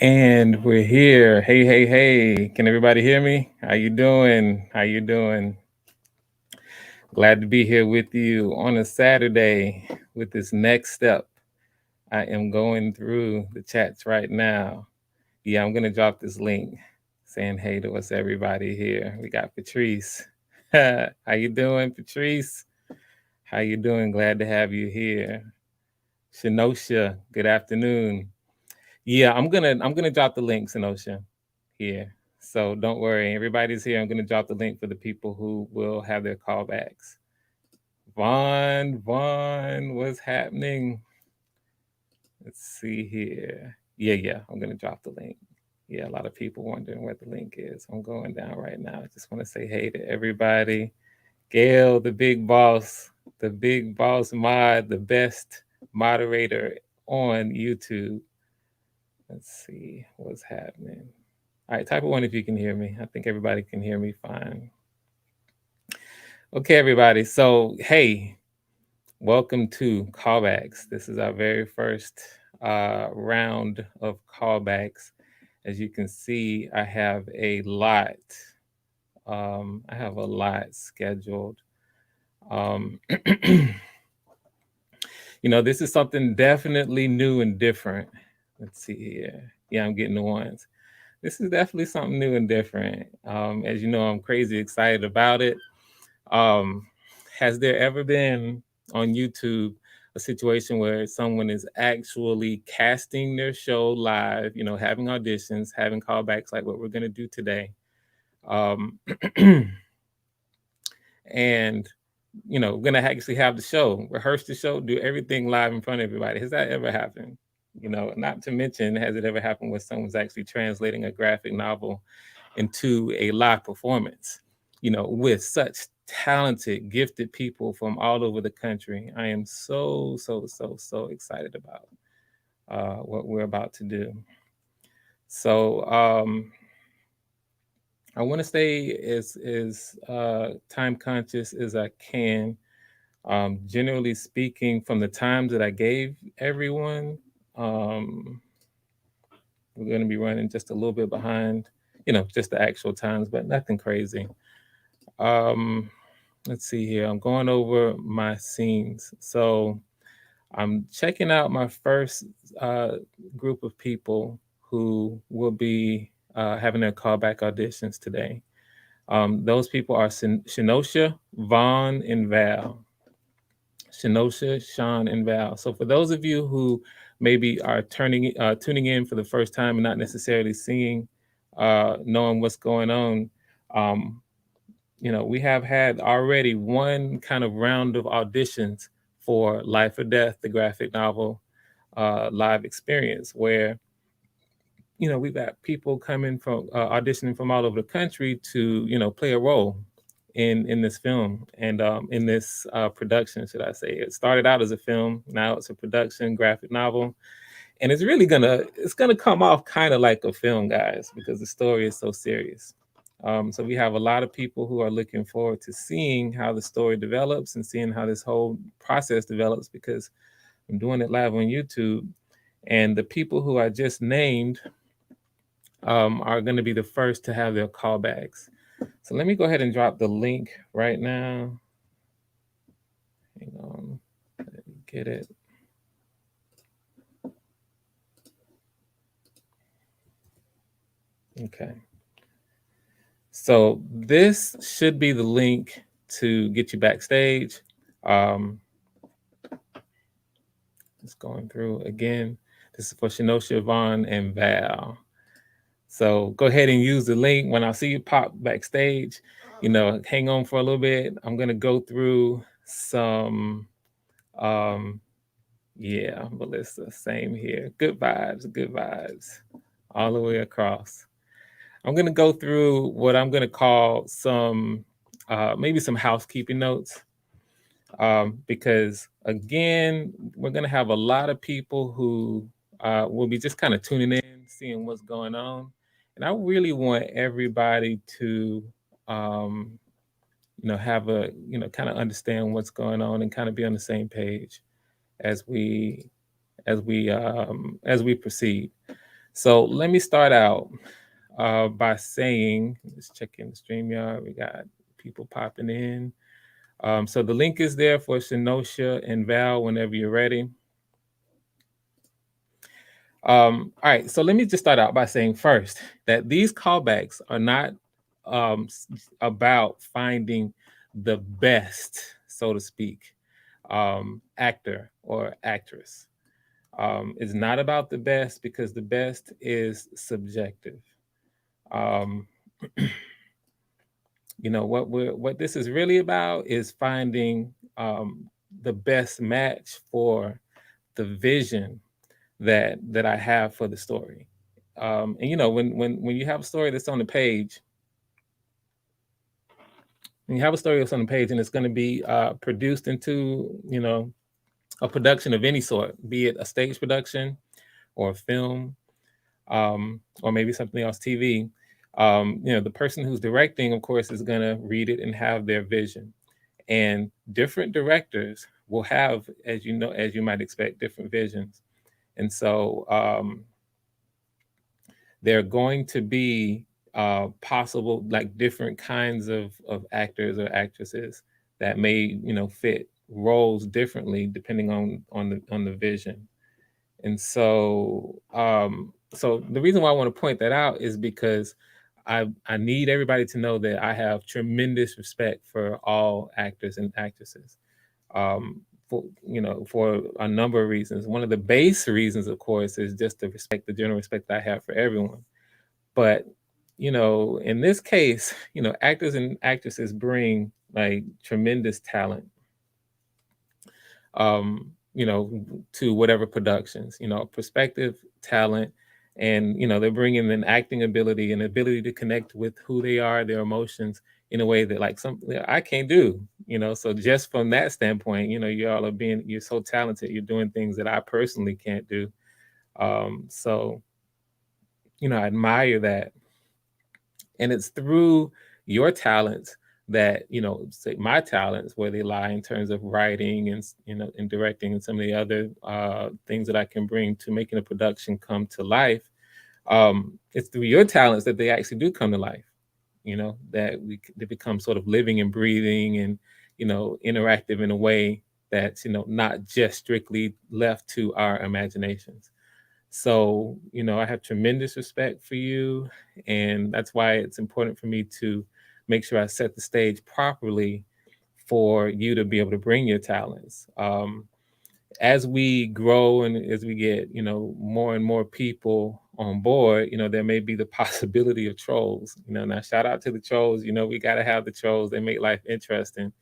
And we're here. Hey, hey, hey. Can everybody hear me? How you doing? How you doing? Glad to be here with you on a Saturday with this next step. I am going through the chats right now. Yeah, I'm going to drop this link saying hey to us, everybody here. We got Patrice. How you doing, Patrice? How you doing? Glad to have you here. Shinosha, good afternoon. Yeah, I'm gonna drop the links in Ocean here. So don't worry, everybody's here. I'm gonna drop the link for the people who will have their callbacks. Vaughn, what's happening? Let's see here. Yeah, I'm gonna drop the link. Yeah, a lot of people wondering where the link is. I'm going down right now. I just want to say hey to everybody. Gail, the big boss mod, the best moderator on YouTube. Let's see what's happening. All right, type of one if you can hear me. I think everybody can hear me fine. Okay, everybody. So, hey, welcome to Callbacks. This is our very first round of callbacks. As you can see, I have a lot. I have a lot scheduled. Um, this is something definitely new and different. Let's see here. Yeah, I'm getting the ones. This is definitely something new and different. As you know, I'm crazy excited about it. Um, has there ever been on YouTube a situation where someone is actually casting their show live, having auditions, having callbacks like what we're going to do today? Um, and, we're going to actually have the show, rehearse the show, do everything live in front of everybody. Has that ever happened? Not to mention, has it ever happened where someone's actually translating a graphic novel into a live performance, with such talented, gifted people from all over the country? I am so, so, so, so excited about what we're about to do. So I want to stay as time conscious as I can. Generally speaking, from the times that I gave everyone, we're going to be running just a little bit behind, just the actual times, but nothing crazy. Let's see here. I'm going over my scenes. So I'm checking out my first group of people who will be having their callback auditions today. Those people are Shinosha, Vaughn, and Val. Shinosha, Sean, and Val. So for those of you who maybe are tuning in for the first time and not necessarily seeing, knowing what's going on, we have had already one kind of round of auditions for Life or Death, the graphic novel live experience, where we've got people coming from auditioning from all over the country to play a role in this film and in this production, should I say. It started out as a film, now it's a production graphic novel, and it's gonna come off kind of like a film, guys, because the story is so serious. So we have a lot of people who are looking forward to seeing how the story develops and seeing how this whole process develops, because I'm doing it live on YouTube, and the people who I just named are going to be the first to have their callbacks. So let me go ahead and drop the link right now. Hang on, let me get it. Okay. So this should be the link to get you backstage. Just going through again. This is for Shinosha, Vaughn, and Val. So go ahead and use the link. When I see you pop backstage, hang on for a little bit. I'm gonna go through some yeah, Melissa, same here. Good vibes all the way across. I'm gonna go through what I'm gonna call some maybe some housekeeping notes, because again, we're gonna have a lot of people who will be just kind of tuning in, seeing what's going on, and I really want everybody to have a kind of understand what's going on and kind of be on the same page as we proceed. So let me start out by saying, let's check in the StreamYard. We got people popping in. So the link is there for Shinosha and Val whenever you're ready. All right, so let me just start out by saying first that these callbacks are not about finding the best, so to speak, actor or actress. It's not about the best, because the best is subjective. Um, what this is really about is finding the best match for the vision that I have for the story. And when you have a story that's on the page, when you have a story that's on the page and it's going to be produced into a production of any sort, be it a stage production or a film, or maybe something else, TV. The person who's directing, of course, is going to read it and have their vision. And different directors will have, as you know, as you might expect, different visions. And so there are going to be possible, like, different kinds of actors or actresses that may, fit roles differently depending on the vision. And so so the reason why I want to point that out is because I need everybody to know that I have tremendous respect for all actors and actresses, for for a number of reasons. One of the base reasons, of course, is just the general respect that I have for everyone. But in this case, actors and actresses bring, like, tremendous talent, to whatever productions, perspective, talent, and they're bringing an acting ability and ability to connect with who they are, their emotions, in a way that, like, something I can't do. So just from that standpoint, you're so talented. You're doing things that I personally can't do. So I admire that. And it's through your talents that, say, my talents, where they lie in terms of writing and and directing and some of the other things that I can bring to making a production come to life. It's through your talents that they actually do come to life. That they become sort of living and breathing and interactive in a way that's not just strictly left to our imaginations. So, I have tremendous respect for you. And that's why it's important for me to make sure I set the stage properly for you to be able to bring your talents. As we grow and as we get, more and more people on board, there may be the possibility of trolls. Now, shout out to the trolls. We got to have the trolls. They make life interesting.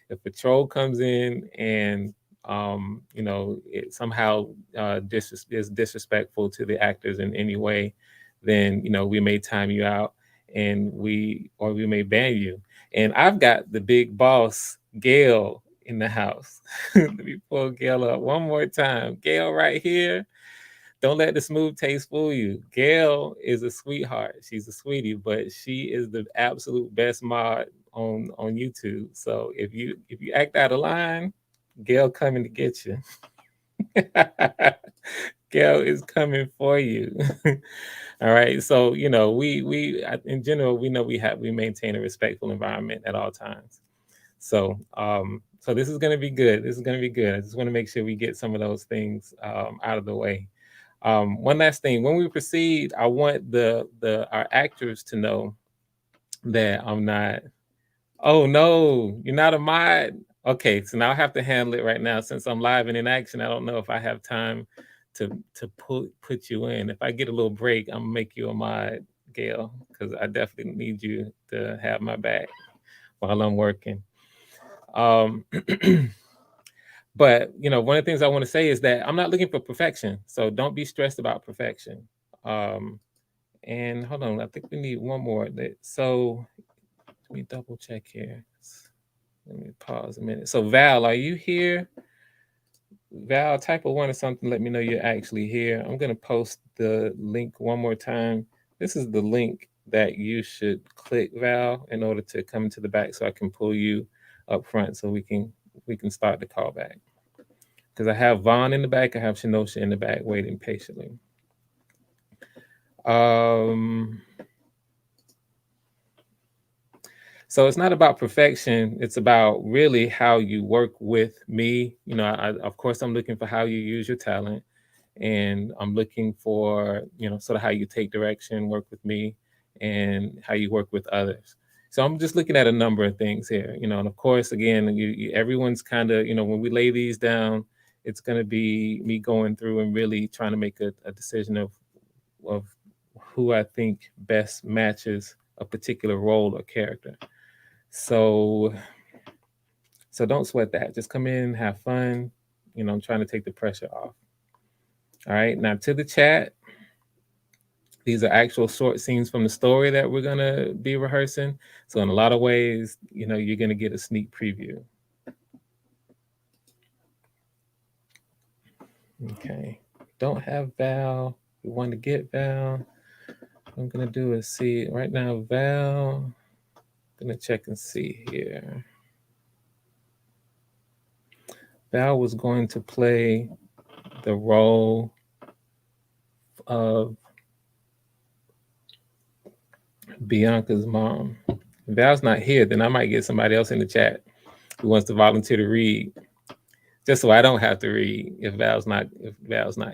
If a troll comes in and it somehow is disrespectful to the actors in any way, then we may time you out, and we may ban you. And I've got the big boss, Gail, in the house. Let me pull Gail up one more time. Gail, right here. Don't let the smooth taste fool you. Gail is a sweetheart. She's a sweetie, but she is the absolute best mod on YouTube. So if you act out of line, Gail coming to get you. Gail is coming for you. All right. So in general, we know we maintain a respectful environment at all times. So this is going to be good. This is going to be good. I just want to make sure we get some of those things out of the way. One last thing, when we proceed, I want our actors to know that I'm not. Oh no, you're not a mod. Okay, so now I have to handle it right now since I'm live and in action. I don't know if I have time to put you in. If I get a little break, I'm gonna make you a mod, Gail, because I definitely need you to have my back while I'm working. Um, but one of the things I want to say is that I'm not looking for perfection, so don't be stressed about perfection. And hold on, I think we need one more. So let me double check here. Let me pause a minute. So Val, are you here? Val, type a one or something. Let me know you're actually here. I'm gonna post the link one more time. This is the link that you should click, Val, in order to come to the back, so I can pull you up front, so we can start the callback. Because I have Vaughn in the back, I have Shinosha in the back waiting patiently. So it's not about perfection. It's about really how you work with me. Of course, I'm looking for how you use your talent, and I'm looking for, sort of how you take direction, work with me, and how you work with others. So I'm just looking at a number of things here, and of course, again, everyone's kind of, when we lay these down, it's going to be me going through and really trying to make a decision of who I think best matches a particular role or character. So don't sweat that. Just come in, have fun. I'm trying to take the pressure off. All right, now to the chat. These are actual short scenes from the story that we're gonna be rehearsing. So in a lot of ways, you're gonna get a sneak preview. Okay. Don't have Val. We want to get Val. What I'm gonna do is see right now, Val. I'm gonna check and see here. Val was going to play the role of Bianca's mom. If Val's not here, then I might get somebody else in the chat who wants to volunteer to read, just so I don't have to read if Val's not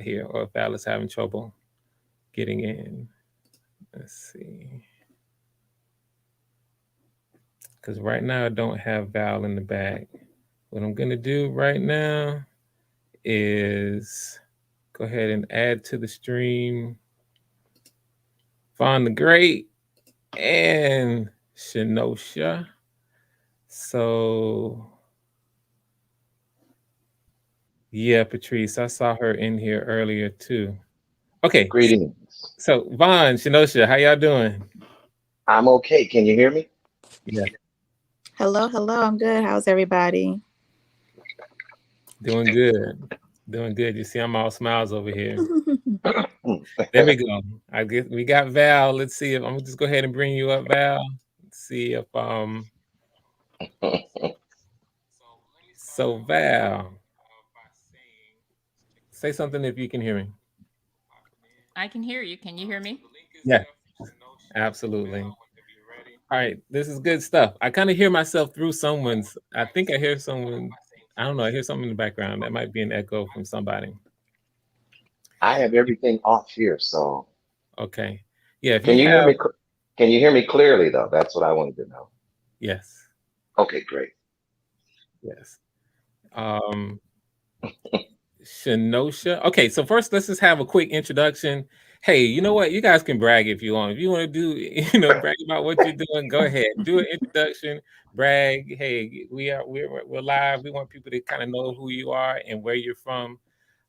here or if Val is having trouble getting in. Let's see. Because right now I don't have Val in the back. What I'm gonna do right now is go ahead and add to the stream Fawn the Great and Shinosha. So yeah, Patrice, I saw her in here earlier too. Okay, Greetings. so Vaughn, Shinosha, how y'all doing? I'm okay. Can you hear me? Yeah, Hello, hello. I'm good. How's everybody? doing good. Doing good. You see, I'm all smiles over here. There we go. I guess we got Val. Let's see if I'm gonna just go ahead and bring you up, Val. Let's see if so Val, say something if you can hear me. I can hear you. Can you hear me? Yeah, absolutely. All right, this is good stuff. I kind of hear myself through someone's. I think I hear someone. I don't know. I hear something in the background. That might be an echo from somebody. I have everything off here, so Okay. Yeah. If can you you hear have, me? Can you hear me clearly though? That's what I wanted to know. yes, Okay, great. yes. Um, Shinosha. Okay, so first let's just have a quick introduction. Hey, you know what? You guys can brag if you want. If you want to do, brag about what you're doing, go ahead. Do an introduction, brag. Hey, we're live. We want people to kind of know who you are and where you're from.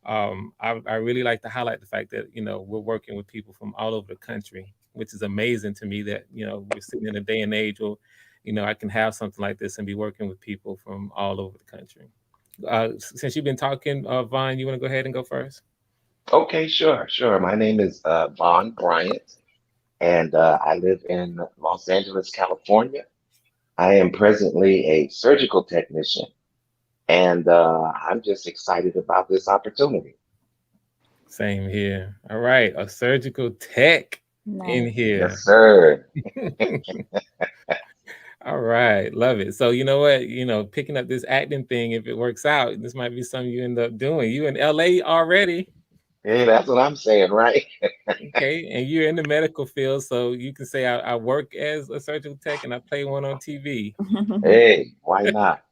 I really like to highlight the fact that we're working with people from all over the country, which is amazing to me. That we're sitting in a day and age where I can have something like this and be working with people from all over the country. Since you've been talking, Vaughn, you want to go ahead and go first? Okay, sure, sure. My name is Vaughn Bryant, and I live in Los Angeles, California. I am presently a surgical technician, and I'm just excited about this opportunity. Same here. All right, a surgical tech in Nice. here. Yes, sir. All right, love it. So you know what? Picking up this acting thing, if it works out, this might be something you end up doing. You in LA already? Hey, that's what I'm saying, right? Okay, and you're in the medical field, so you can say I work as a surgical tech and I play one on TV. Hey, why not?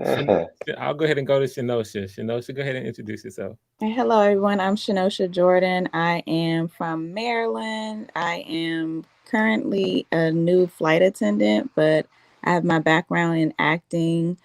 Shin- I'll go ahead and go to Shinosha. Shinosha, go ahead and introduce yourself. Hello, everyone. I'm Shinosha Jordan. I am from Maryland. I am currently a new flight attendant, but I have my background in acting,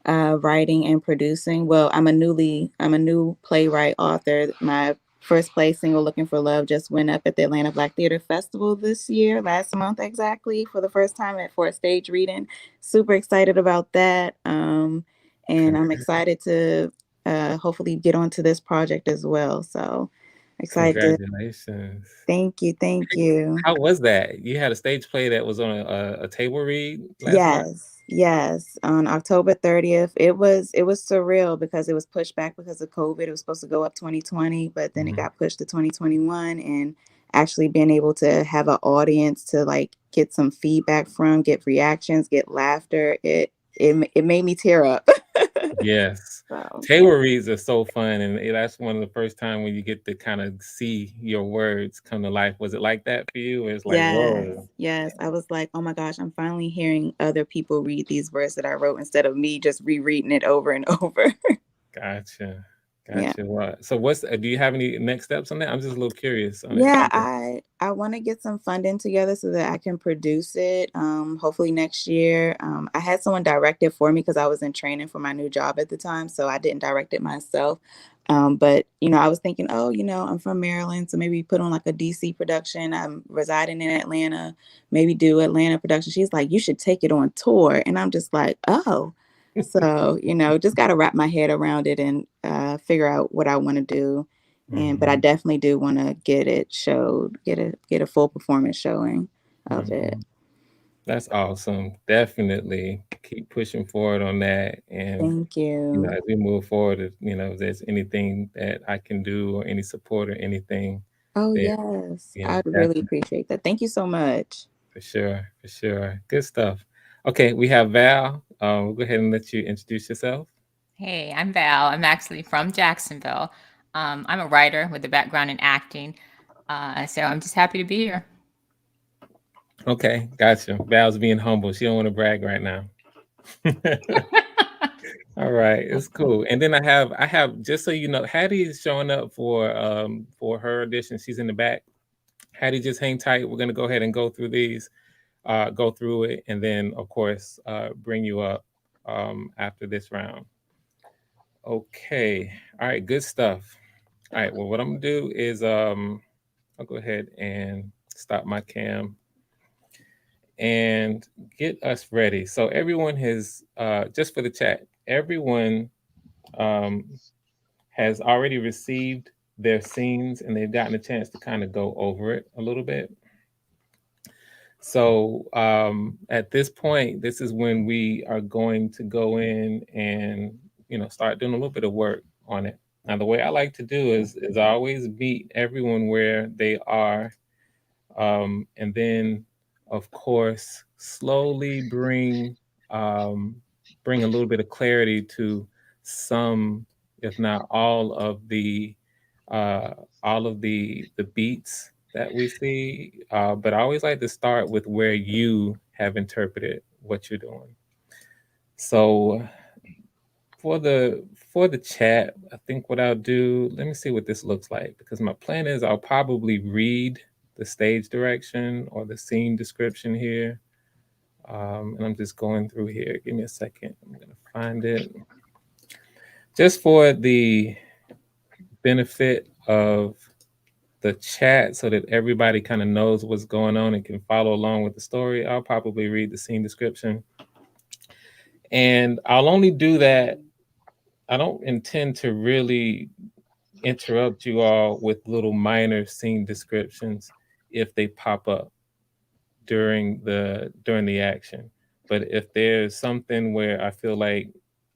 writing, and producing. Well, I'm a new playwright author. My first play, Single Looking for Love, just went up at the Atlanta Black Theater Festival this year, last month exactly, for the first time for a stage reading. Super excited about that. And I'm excited to hopefully get onto this project as well. So excited to Congratulations. thank you, thank you. How was that? You had a stage play that was on a table read last month? Yes, yes. On October 30th, it was surreal because it was pushed back because of COVID. It was supposed to go up 2020, but then it Mhm. got pushed to 2021. And actually being able to have an audience to like get some feedback from, get reactions, get laughter, it made me tear up. Yes. So Table reads are so fun, and that's one of the first time when you get to kind of see your words come to life. Was it like that for you? It's like, yes, whoa, yes. I was like, oh my gosh, I'm finally hearing other people read these words that I wrote instead of me just rereading it over and over. gotcha, Yeah. gotcha. What? So, do you have any next steps on that? I'm just a little curious on it. Yeah, I want to get some funding together so that I can produce it. Hopefully next year. I had someone direct it for me because I was in training for my new job at the time, so I didn't direct it myself. But I was thinking, oh, I'm from Maryland, so maybe put on like a DC production. I'm residing in Atlanta, maybe do Atlanta production. She's like, you should take it on tour, and I'm just like, oh. So just got to wrap my head around it and figure out what I want to do. But I Hmm. definitely do want to get it showed, get a full performance showing of it. Hmm. That's awesome. Definitely keep pushing forward on that. And, Thank as you. we move forward, if there's anything that I can do or any support or anything, Oh, then, yes. I'd really definitely, appreciate that. Thank you so much. for sure, for sure. Good stuff. Okay, we have Val. We'll go ahead and let you introduce yourself. Hey, I'm Val. I'm actually from Jacksonville. I'm a writer with a background in acting. So I'm just happy to be here. Okay, gotcha. Val's being humble. She don't want to brag right now. All right, it's cool. And then I have just so you know, Hattie is showing up for her audition. She's in the back. Hattie, just hang tight. We're gonna go ahead and go through it, and then of course bring you up after this round. Okay. All right, good stuff. All right, well, what I'm gonna do is I'll go ahead and stop my cam and get us ready. So everyone has just for the chat, everyone um, has already received their scenes and they've gotten a chance to kind of go over it a little bit. So at this point, this is when we are going to go in and start doing a little bit of work on it. Now, the way I like to do is I always meet everyone where they are, and then, of course, slowly bring a little bit of clarity to some, if not uh, all of the beats that we see. But I always like to start with where you have interpreted what you're doing. So for the for the chat, I think what I'll do, let me see what this looks like because my plan is I'll probably read the stage direction or the scene description here. And I'm just going through here. Give me a second. I'm gonna find it. Just for the benefit of the chat so that everybody kind of knows what's going on and can follow along with the story, I'll probably read the scene description. And I'll only do that. I don't intend to really interrupt you all with little minor scene descriptions if they pop up during the action. But if there's something where I feel like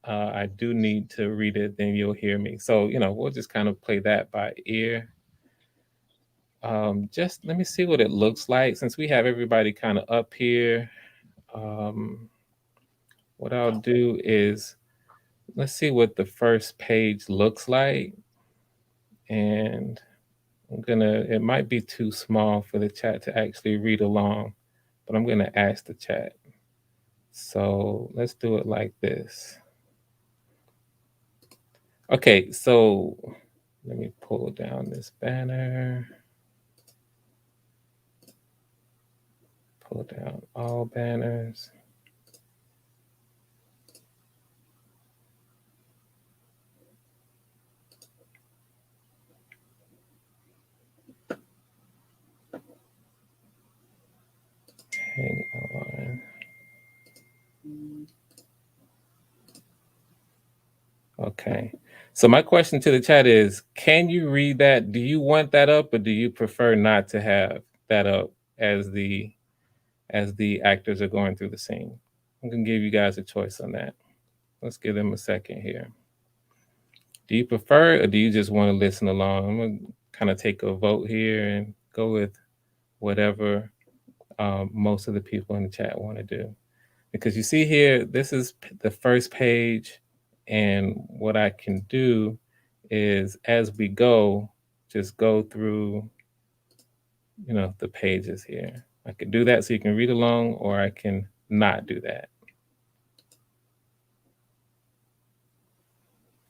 I do need to read it, then you'll hear me. So we'll just kind of play that by ear. Just let me see what it looks like since we have everybody kind of up here. Um, what I'll do is let's see what the first page looks like, and it might be too small for the chat to actually read along, but I'm gonna ask the chat. So let's do it like this. Okay, so let me pull down this banner, pull down all banners. Hang on. Okay. So my question to the chat is, can you read that? Do you want that up or do you prefer not to have that up as the actors are going through the scene? I'm going to give you guys a choice on that. Let's give them a second here. Do you prefer or do you just want to listen along? I'm going to kind of take a vote here and go with whatever most of the people in the chat want to do. Because you see here, this is the first page. And what I can do is as we go, just go through, the pages here. I can do that so you can read along, or I can not do that.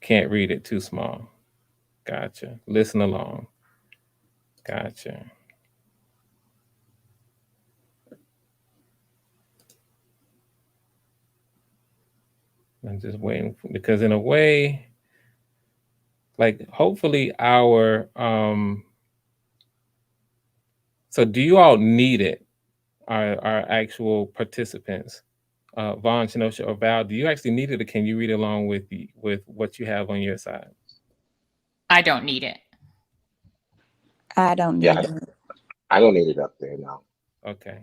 Can't read it, too small. Gotcha. Listen along. Gotcha. I'm just waiting because in a way, like hopefully so do you all need it? Our actual participants, Vaughn, Shinosha, or Val, do you actually need it, or can you read along with what you have on your side? I don't need it. I don't Yeah, need it. I don't need it up there now. Okay.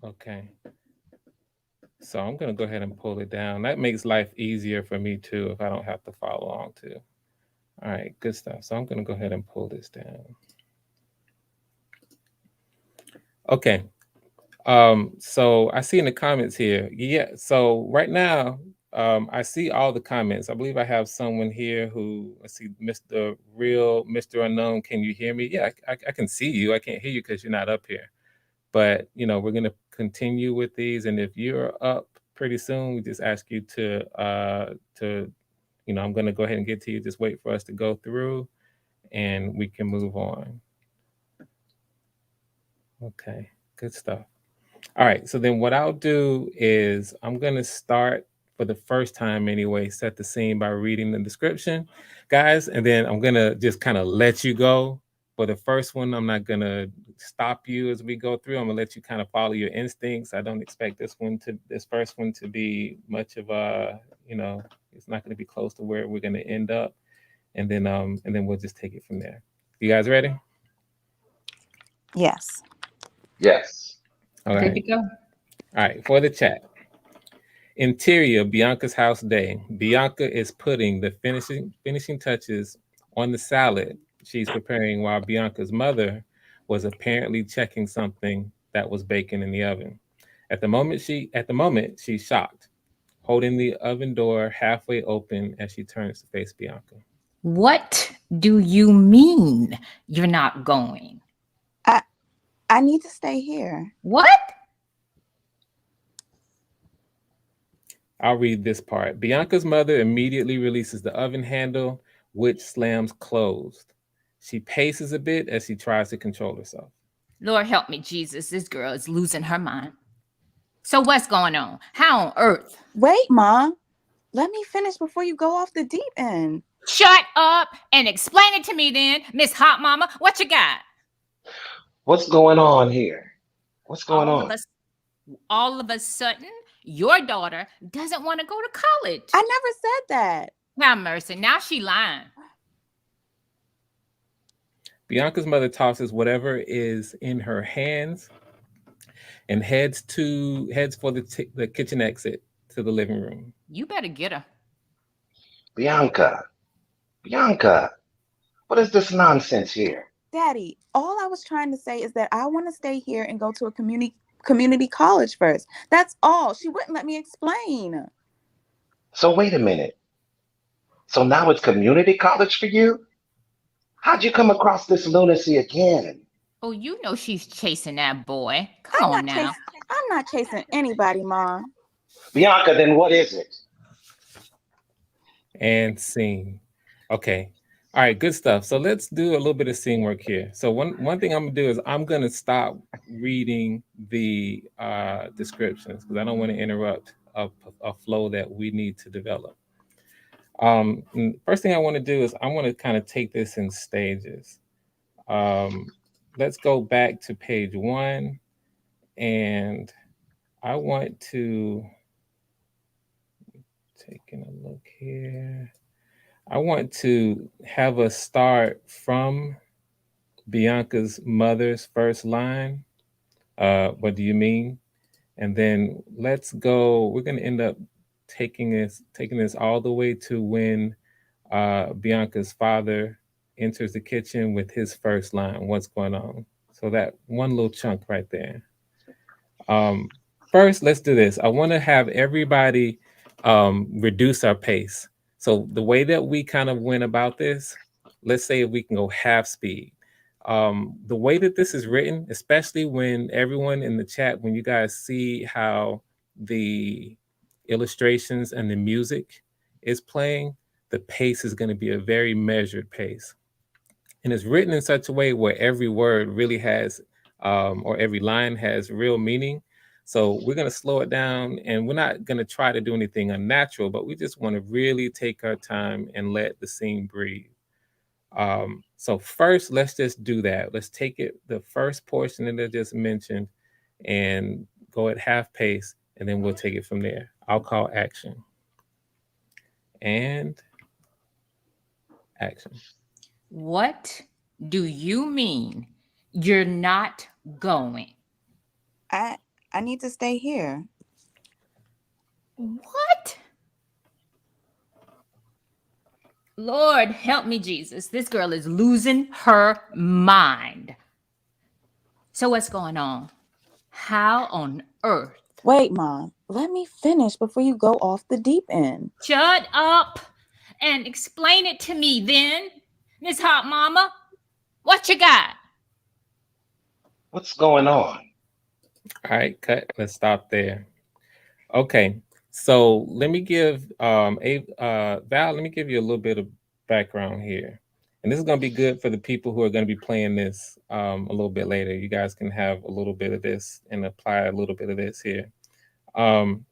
Okay. So I'm gonna go ahead and pull it down. That makes life easier for me too if I don't have to follow along too. All right, good stuff. So I'm gonna go ahead and pull this down. Okay. So I see in the comments here. Yeah, so right now, I see all the comments. I believe I have someone here who, let's see, Mr. Real, Mr. Unknown, can you hear me? Yeah, I can see you. I can't hear you because you're not up here. But we're gonna continue with these, and if you're up pretty soon, we just ask you to I'm gonna go ahead and get to you. Just wait for us to go through, and we can move on. Okay, good stuff. All right, so then what I'll do is I'm gonna start for the first time anyway, set the scene by reading the description, guys, and then I'm gonna just kind of let you go. For the first one, I'm not gonna stop you as we go through. I'm gonna let you kind of follow your instincts. I don't expect this first one to be much of it's not gonna be close to where we're gonna end up, and then we'll just take it from there. You guys ready? Yes. Yes. All Good right. to go. All right, for the chat. Interior Bianca's house day. Bianca is putting the finishing touches on the salad she's preparing while Bianca's mother was apparently checking something that was baking in the oven. At the moment she's shocked, holding the oven door halfway open as she turns to face Bianca. What do you mean you're not going? I I need to stay here. What? I'll read this part. Bianca's mother immediately releases the oven handle, which slams closed. She paces a bit as she tries to control herself. Lord help me, Jesus. This girl is losing her mind. So what's going on? How on earth? Wait, Mom. Let me finish before you go off the deep end. Shut up and explain it to me then, Miss Hot Mama. What you got? What's going on here? What's going All of on? us, all of a sudden, your daughter doesn't want to go to college. I never said that. Have mercy. Now she lying. Bianca's mother tosses whatever is in her hands and heads for the kitchen exit to the living room. You better get her. Bianca, Bianca, what is this nonsense here? Daddy, all I was trying to say is that I want to stay here and go to a community college first. That's all. She wouldn't let me explain. So wait a minute. So now it's community college for you? How'd you come across this lunacy again? Oh, you know she's chasing that boy. Come I'm on not now. chasing I'm not chasing anybody, Mom. Bianca, then what is it? And scene. Okay. All right, good stuff. So let's do a little bit of scene work here. So one thing I'm gonna do is I'm gonna stop reading the descriptions because I don't want to interrupt a flow that we need to develop. First thing I want to do is I want to kind of take this in stages. Let's go back to page 1, and I want to taking a look here. I want to have us start from Bianca's mother's first line. What do you mean? And then let's go. We're going to end up taking this all the way to when Bianca's father enters the kitchen with his first line. What's going on? So that one little chunk right there. First, let's do this. I want to have everybody reduce our pace. So the way that we kind of went about this, let's say if we can go half speed. The way that this is written, especially when everyone in the chat, when you guys see how the illustrations and the music is playing, the pace is going to be a very measured pace. And it's written in such a way where every word really has, or every line has real meaning. So we're going to slow it down, and we're not going to try to do anything unnatural, but we just want to really take our time and let the scene breathe. So first, let's just do that. Let's take it, the first portion that I just mentioned, and go at half pace, and then we'll take it from there. I'll call action. And action. What do you mean you're not going? I I need to stay here. What? Lord, help me, Jesus. This girl is losing her mind. So, what's going on? How on earth? Wait, Mom. Let me finish before you go off the deep end. Shut up and explain it to me then, Miss Hot Mama. What you got? What's going on? All right, cut. Let's stop there. Okay, so let me give Val. Let me give you a little bit of background here, and this is going to be good for the people who are going to be playing this a little bit later. You guys can have a little bit of this and apply a little bit of this here. Um,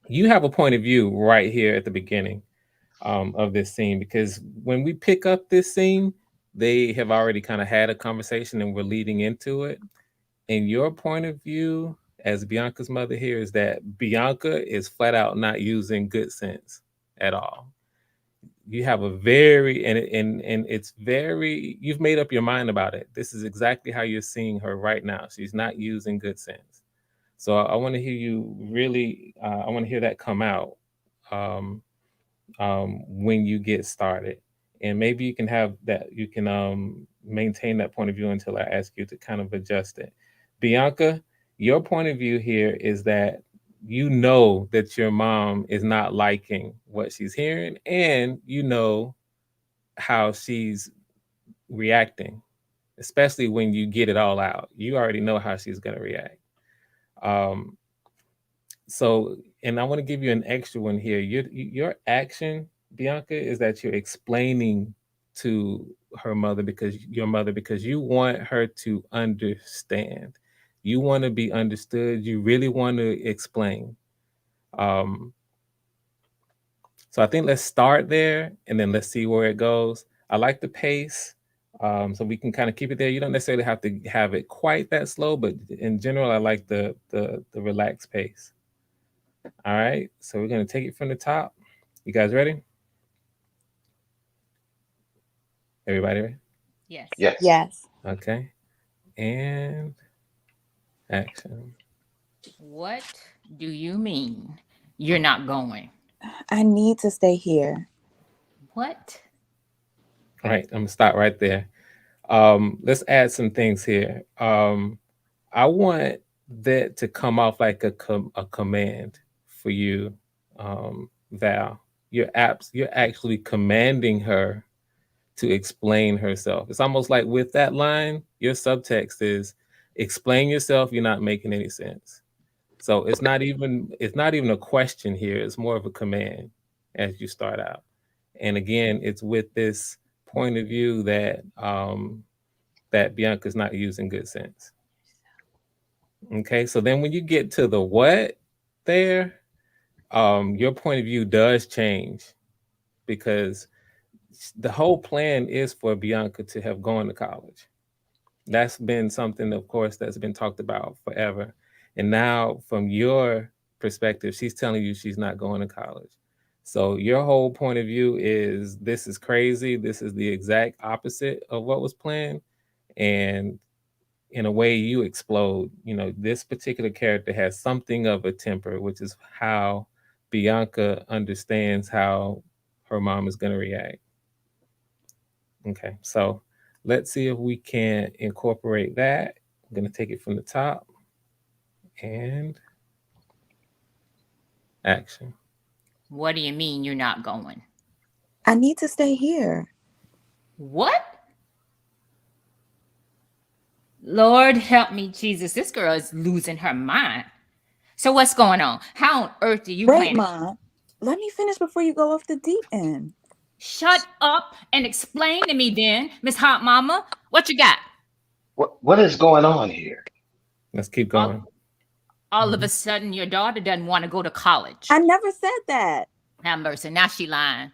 you have a point of view right here at the beginning of this scene, because when we pick up this scene, they have already kind of had a conversation and we're leading into it. And your point of view as Bianca's mother here is that Bianca is flat out not using good sense at all. You have a very and it's very, you've made up your mind about it. This is exactly how you're seeing her right now. She's not using good sense. So I want to hear you really. I want to hear that come out um, when you get started, and maybe you can have that. You can maintain that point of view until I ask you to kind of adjust it. Bianca, your point of view here is that you know that your mom is not liking what she's hearing, and you know how she's reacting, especially when you get it all out. You already know how she's going to react. Um, so, and I want to give you an extra one here. Your action, Bianca, is that you're explaining to her mother, because your mother, because you want her to understand. You want to be understood. You really want to explain. Um, so I think let's start there and then let's see where it goes. I like the pace. So we can kind of keep it there. You don't necessarily have to have it quite that slow, but in general, I like the relaxed pace. All right, so we're gonna take it from the top. You guys ready? Everybody ready? Yes. Yes. Yes. Okay, and action. What do you mean you're not going? I need to stay here. What? All right, I'm gonna stop right there. Let's add some things here. I want that to come off like a command for you, Val. You're actually commanding her to explain herself. It's almost like with that line, your subtext is explain yourself, you're not making any sense. So it's not even a question here, it's more of a command as you start out. And again, it's with this point of view that Bianca's not using good sense. Okay, so then when you get to the what there, your point of view does change, because the whole plan is for Bianca to have gone to college. That's been something, of course, that's been talked about forever. And now, from your perspective, she's telling you she's not going to college. So your whole point of view is this is crazy. This is the exact opposite of what was planned. And in a way, you explode. You know, this particular character has something of a temper, which is how Bianca understands how her mom is going to react. Okay, so let's see if we can incorporate that. I'm going to take it from the top and action. What do you mean you're not going? I need to stay here. What? Lord help me, Jesus. This girl is losing her mind. So what's going on? How on earth do you Wait, plan? Mom. Let me finish before you go off the deep end. Shut up and explain to me then, Miss Hot Mama. What you got? What is going on here? Let's keep going. All of a sudden, your daughter doesn't want to go to college. I never said that. Have mercy. Now she lying.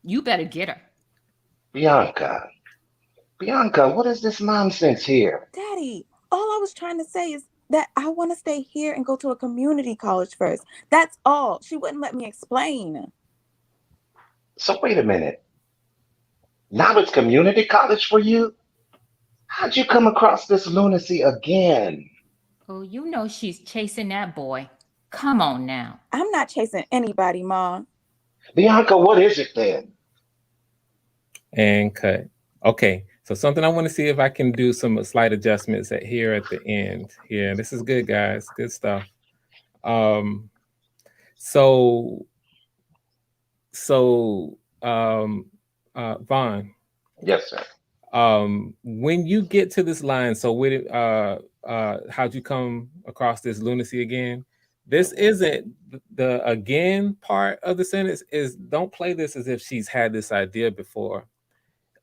You better get her. Bianca. Bianca, what is this nonsense here? Daddy, all I was trying to say is that I want to stay here and go to a community college first. That's all. She wouldn't let me explain. So wait a minute. Now it's community college for you? How'd you come across this lunacy again? Oh, you know she's chasing that boy. Come on now. I'm not chasing anybody, Ma. Bianca, what is it then? And cut. Okay, so something I want to see if I can do some slight adjustments at here at the end. Yeah, this is good, guys. Good stuff. Um, so so Vaughn, Yes, sir. when you get to this line, so with how'd you come across this lunacy again? This Mhm. isn't the again part of the sentence. Is don't play this as if she's had this idea before.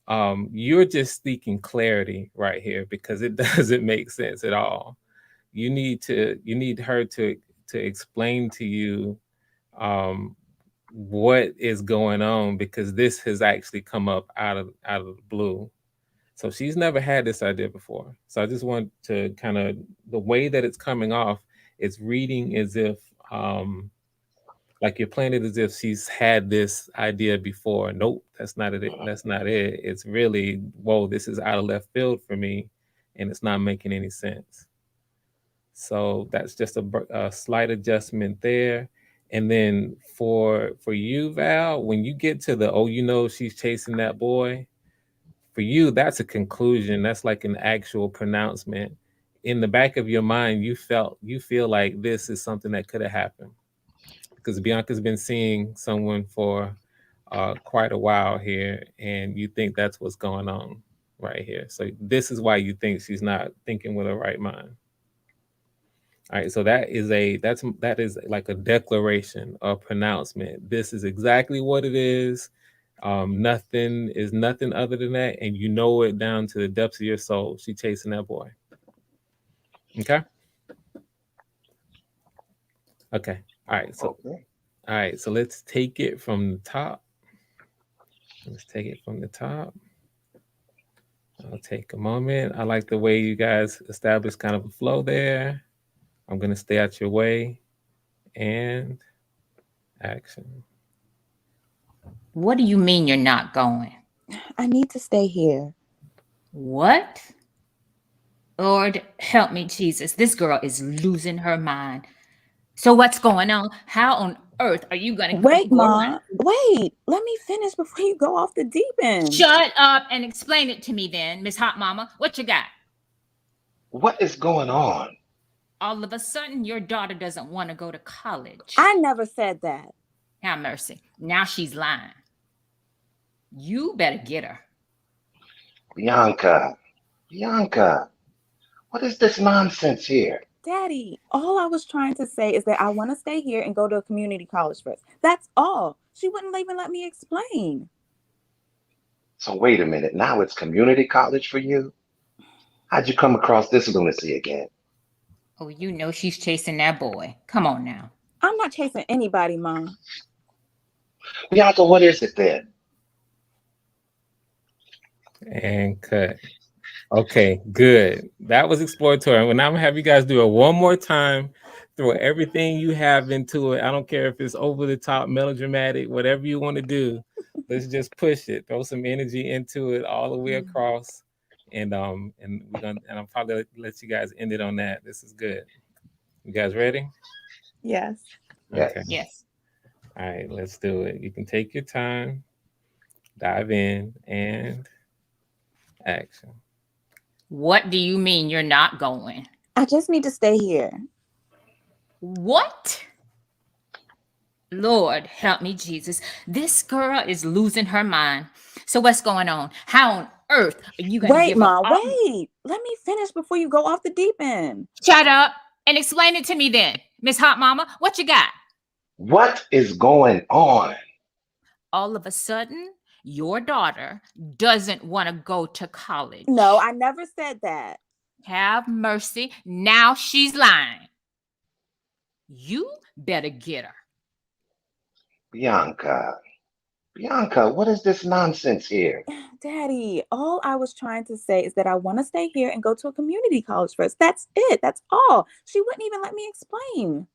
You're just seeking clarity right here because it doesn't make sense at all. You need her to explain to you um, what is going on because this has actually come up out of the blue. So she's never had this idea before. So I just want to kind of the way that it's coming off, it's reading as if like you're playing it as if she's had this idea before. Nope, that's not it. That's not it. It's really, whoa, this is out of left field for me, and it's not making any sense. So that's just a slight adjustment there. And then for you, Val, when you get to the oh, you know, she's chasing that boy. For you, that's a conclusion. That's like an actual pronouncement. In the back of your mind, you feel like this is something that could have happened because Bianca's been seeing someone for quite a while here, and you think that's what's going on right here. So this is why you think she's not thinking with her right mind. All right, so that is like a declaration, a pronouncement. This is exactly what it is. Nothing is nothing other than that, and you know it down to the depths of your soul. She chasing that boy. Okay. Okay. All right. So Okay. all right. So let's take it from the top. Let's take it from the top. I'll take a moment. I like the way you guys established kind of a flow there. I'm gonna stay out your way and action. What do you mean you're not going? I need to stay here. What? Lord, help me, Jesus. This girl is losing her mind. So what's going on? How on earth are you going to Wait, go around? Ma. Wait. Let me finish before you go off the deep end. Shut up and explain it to me then, Miss Hot Mama. What you got? What is going on? All of a sudden, your daughter doesn't want to go to college. I never said that. Have mercy. Now she's lying. You better get her. Bianca, Bianca, what is this nonsense here? Daddy, all I was trying to say is that I want to stay here and go to a community college first. That's all. She wouldn't even let me explain. So wait a minute, now it's community college for you? How'd you come across this lunacy again? Oh, you know she's chasing that boy. Come on now. I'm not chasing anybody, Mom. Bianca, what is it then? And cut. Okay, good. That was exploratory. Well, now I'm gonna have you guys do it one more time. Throw everything you have into it. I don't care if it's over the top, melodramatic, whatever you want to do. Let's just push it. Throw some energy into it all the way across. And we're gonna and I'll probably let you guys end it on that. This is good. You guys ready? Yes. Okay. Yes. Yes. All right, let's do it. You can take your time, dive in, and action. What do you mean you're not going? I just need to stay here. What? Lord, help me, Jesus. This girl is losing her mind. So what's going on? How on earth are you going to Wait, give up? Mom. Wait. Let me finish before you go off the deep end. Shut up and explain it to me then, Miss Hot Mama. What you got? What is going on? All of a sudden, your daughter doesn't want to go to college. No, I never said that. Have mercy. Now she's lying. You better get her. Bianca, Bianca, what is this nonsense here? Daddy, all I was trying to say is that I want to stay here and go to a community college first. That's it. That's all. She wouldn't even let me explain.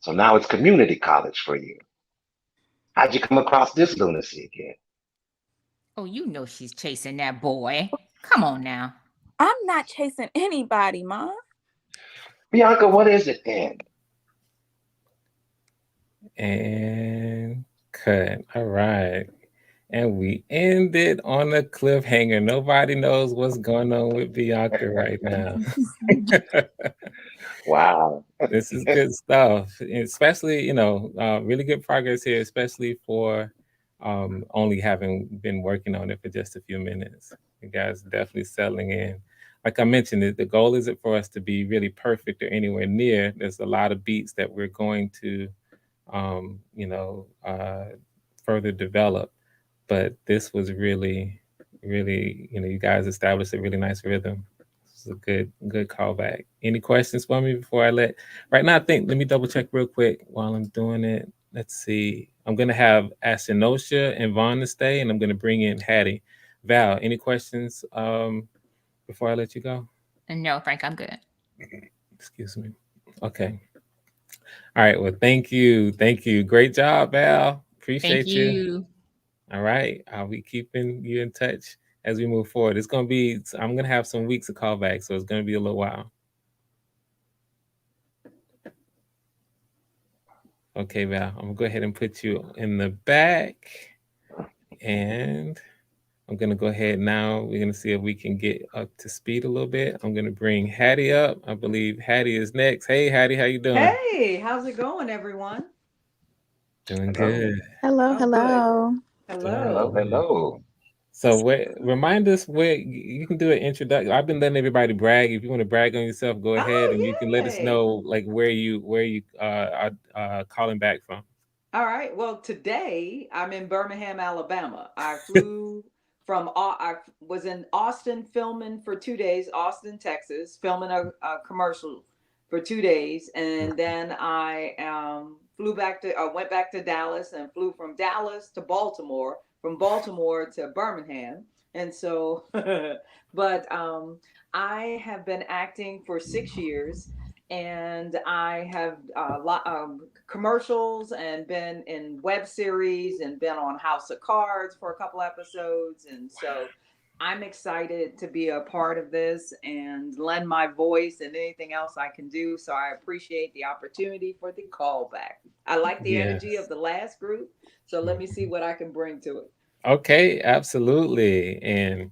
So now it's community college for you. How'd you come across this lunacy again? Oh, you know she's chasing that boy. Come on now. I'm not chasing anybody, Mom. Bianca, what is it then? And cut. All right. And we ended on a cliffhanger. Nobody knows what's going on with Bianca right now. Wow. This is good stuff, especially, really good progress here, especially for only having been working on it for just a few minutes. You guys definitely settling in. Like I mentioned, the goal isn't for us to be really perfect or anywhere near. There's a lot of beats that we're going to, um, you know, uh, further develop. But this was really, really, you guys established a really nice rhythm. This is a good callback. Any questions for me before I right now? Let me double check real quick while I'm doing it. Let's see. I'm gonna have Ashenosha and Vaughn to stay, and I'm gonna bring in Hattie. Val, any questions before I let you go? And no, Frank, I'm good. Excuse me. Okay. All right. Well, thank you. Thank you. Great job, Val. Thank Appreciate you. you. All right. I'll be keeping you in touch as we move forward. I'm going to have some weeks of callback, so it's going to be a little while. Okay, Val, I'm going to go ahead and put you in the back. And I'm going to go ahead now. We're going to see if we can get up to speed a little bit. I'm going to bring Hattie up. I believe Hattie is next. Hey, Hattie, how you doing? Hey, how's it going, everyone? Doing Hello. good. Hello, Oh, good. hello. Doing Hello, Hello. good. hello. So, remind us where you can do an introduction. I've been letting everybody brag. If you want to brag on yourself, go ahead, and you Oh, can let us know yay. like where you are calling back from. All right. Well, today I'm in Birmingham, Alabama. I flew I was in Austin filming for 2 days, Austin, Texas, filming a commercial for 2 days. And then I went back to Dallas and flew from Dallas to Baltimore, from Baltimore to Birmingham. And so, but I have been acting for 6 years, and I have a lot commercials and been in web series and been on House of Cards for a couple episodes. And so I'm excited to be a part of this and lend my voice and anything else I can do. So I appreciate the opportunity for the callback. I like the energy of Yes. the last group. So let me see what I can bring to it. Okay, absolutely. And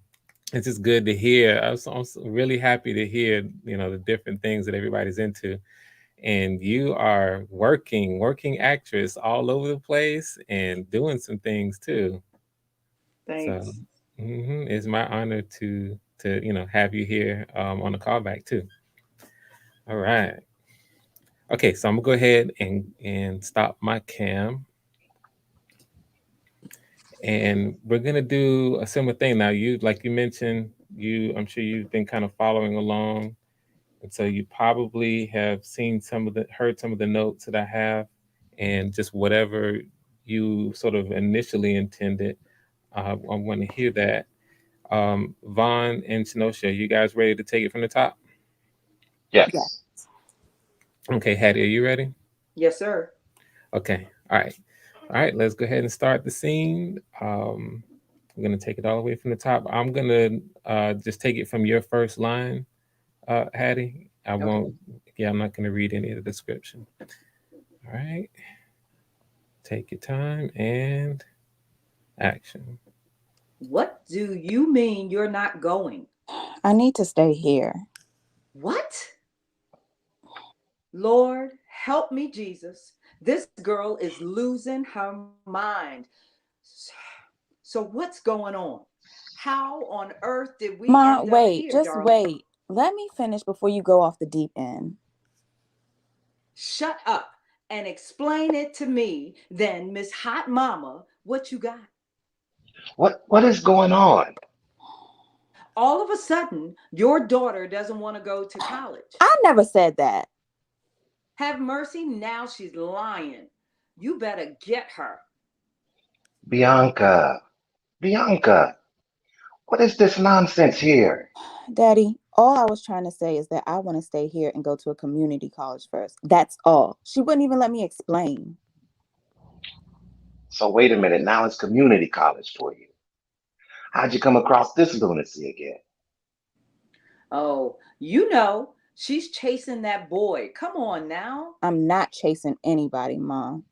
it's just good to hear. I'm really happy to hear, the different things that everybody's into. And you are working actress all over the place and doing some things too. So Thanks. it's my honor to have you here on the callback too. All right. Okay, so I'm gonna go ahead and stop my cam, and we're gonna do a similar thing now. You like you mentioned, I'm sure you've been kind of following along, and so you probably have heard some of the notes that I have, and just whatever you sort of initially intended. I want to hear that. Vaughn and Shinosha, you guys ready to take it from the top? Yeah. Yes. Okay, Hattie, are you ready? Yes, sir. Okay, all right. All right, let's go ahead and start the scene. I'm gonna take it all the way from the top. I'm gonna just take it from your first line, Hattie. I Okay. won't. Yeah, I'm not gonna read any of the description. All right, take your time and action. What do you mean you're not going? I need to stay here. What? Lord, help me, Jesus. This girl is losing her mind. So, what's going on? How on earth did we Ma, end up wait, here, just darling? wait. Let me finish before you go off the deep end. Shut up and explain it to me, then, Miss Hot Mama, what you got? What is going on? All of a sudden, your daughter doesn't want to go to college. I never said that. Have mercy, now she's lying. You better get her. Bianca. Bianca. What is this nonsense here? Daddy, all I was trying to say is that I want to stay here and go to a community college first. That's all. She wouldn't even let me explain. So wait a minute, now it's community college for you. How'd you come across this lunacy again? Oh, you know, She's chasing that boy. Come on now. I'm not chasing anybody, Mom.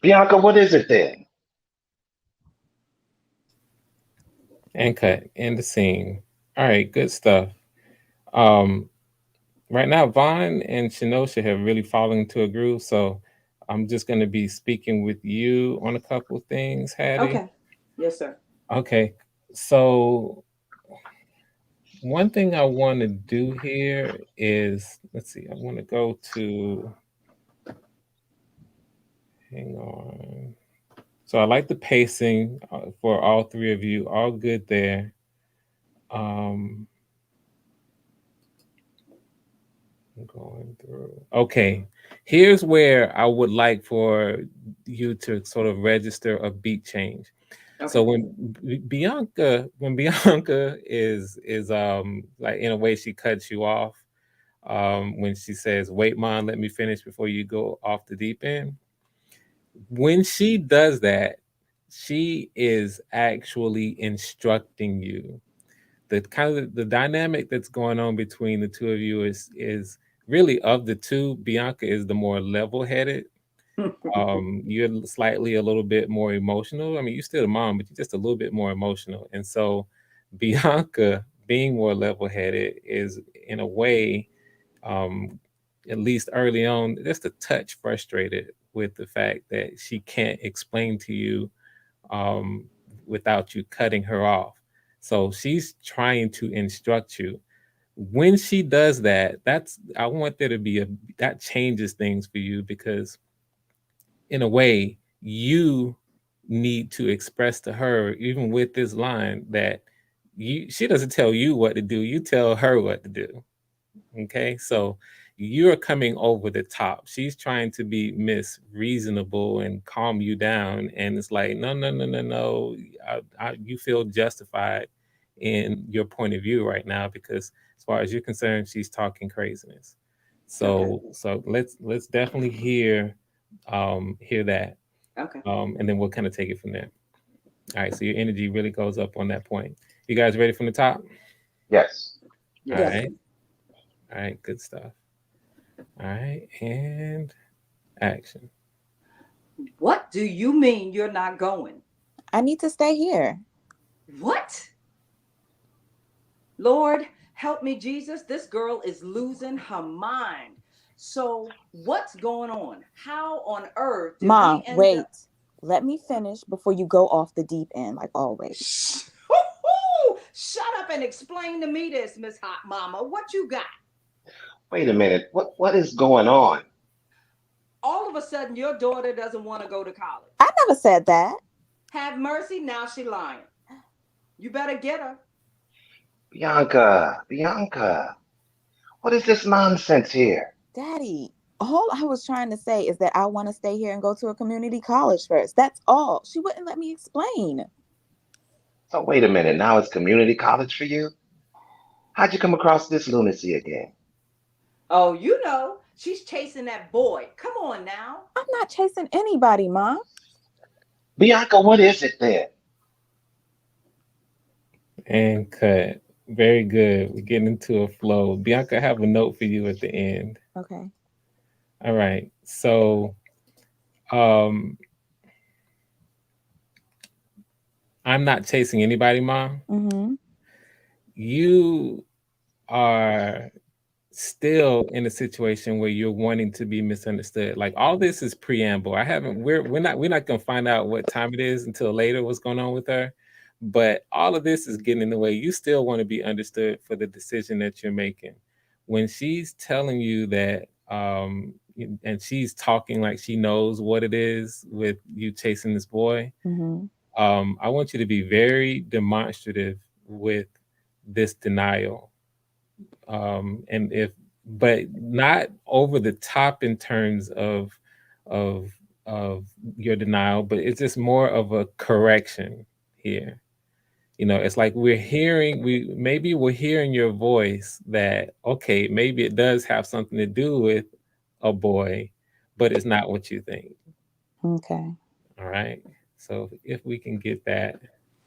Bianca, what is it then? And cut. End the scene. All right, good stuff. Um, right now, Vaughn and Shinosha have really fallen into a groove, so I'm just going to be speaking with you on a couple of things, Hattie. Okay. Yes, sir. Okay, so one thing I want to do here is, let's see, I want to go to, hang on. So I like the pacing for all three of you, all good there. Um, I'm going through. Okay, here's where I would like for you to sort of register a beat change. So Okay. when Bianca is like in a way she cuts you off when she says, "Wait, mom, let me finish before you go off the deep end." When she does that, she is actually instructing you. The kind of the dynamic that's going on between the two of you is really, of the two, Bianca is the more level-headed. You're slightly a little bit more emotional. I mean, you're still a mom, but you're just a little bit more emotional. And so Bianca being more level-headed is, in a way, um, at least early on, just a touch frustrated with the fact that she can't explain to you um, without you cutting her off. So she's trying to instruct you. When she does that, that's I want there to be a that changes things for you, because in a way you need to express to her, even with this line, that she doesn't tell you what to do, you tell her what to do. Okay, so you're coming over the top. She's trying to be Miss Reasonable and calm you down, and it's like, no, no, no, no, no. You feel justified in your point of view right now, because as far as you're concerned, she's talking craziness. Okay. So let's definitely hear that, Okay. and then we'll kind of take it from there. All right, so your energy really goes up on that point. You guys ready from the top? Yes. All Yes. Yes. right, all right, good stuff. All right, and action. What do you mean you're not going? I need to stay here. What? Lord, help me, Jesus. This girl is losing her mind. So, what's going on? How on earth did we Mom, end wait. up? Let me finish before you go off the deep end, like always. Shut up and explain to me this, Miss Hot Mama. What you got? Wait a minute. What is going on? All of a sudden, your daughter doesn't want to go to college. I never said that. Have mercy, now she lying. You better get her. Bianca, what is this nonsense here? Daddy, all I was trying to say is that I want to stay here and go to a community college first. That's all. She wouldn't let me explain. So wait a minute. Now it's community college for you? How'd you come across this lunacy again? Oh, you know, she's chasing that boy. Come on now. I'm not chasing anybody, Mom. Bianca, what is it then? And cut. Very good. We're getting into a flow. Bianca, I have a note for you at the end. Okay. All right. So um I'm not chasing anybody, Mom. Mm-hmm. You are still in a situation where you're wanting to be misunderstood. Like, all this is preamble. I haven't we're not gonna find out what time it is until later, what's going on with her. But all of this is getting in the way. You still want to be understood for the decision that you're making. When she's telling you that and she's talking like she knows what it is with you chasing this boy, Mm-hmm. I want you to be very demonstrative with this denial, and if but not over the top in terms of of your denial, but it's just more of a correction here. It's like we're hearing your voice that, okay, maybe it does have something to do with a boy, but it's not what you think. Okay. All right, so if we can get that,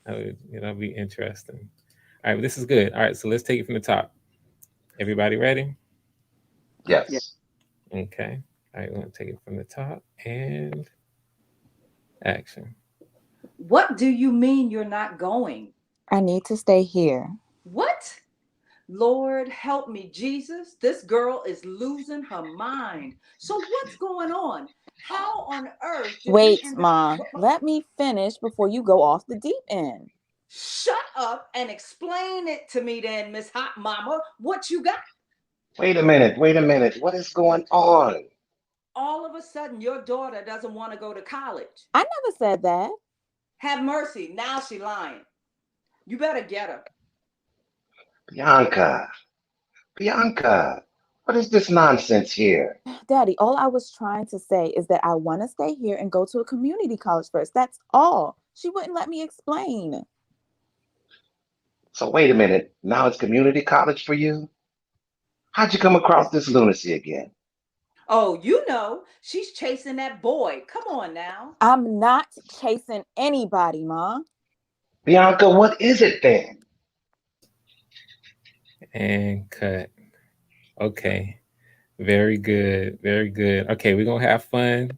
that would be interesting. All right, but this is good. All right, so let's take it from the top. Everybody ready? Yeah. Yes. Okay. All right, we're gonna take it from the top and action. What do you mean you're not going? I need to stay here. What? Lord, help me, Jesus. This girl is losing her mind. So what's going on? How on earth did we Wait, end up? Ma. Let me finish before you go off the deep end. Shut up and explain it to me then, Miss Hot Mama. What you got? Wait a minute. Wait a minute. What is going on? All of a sudden, your daughter doesn't want to go to college. I never said that. Have mercy. Now she lying. You better get her. Bianca. Bianca. What is this nonsense here? Daddy, all I was trying to say is that I want to stay here and go to a community college first. That's all. She wouldn't let me explain. So wait a minute. Now it's community college for you? How'd you come across this lunacy again? Oh, you know, she's chasing that boy. Come on now. I'm not chasing anybody, Ma. Bianca, what is it then? And cut. Okay. Very good. Very good. Okay, we're gonna have fun.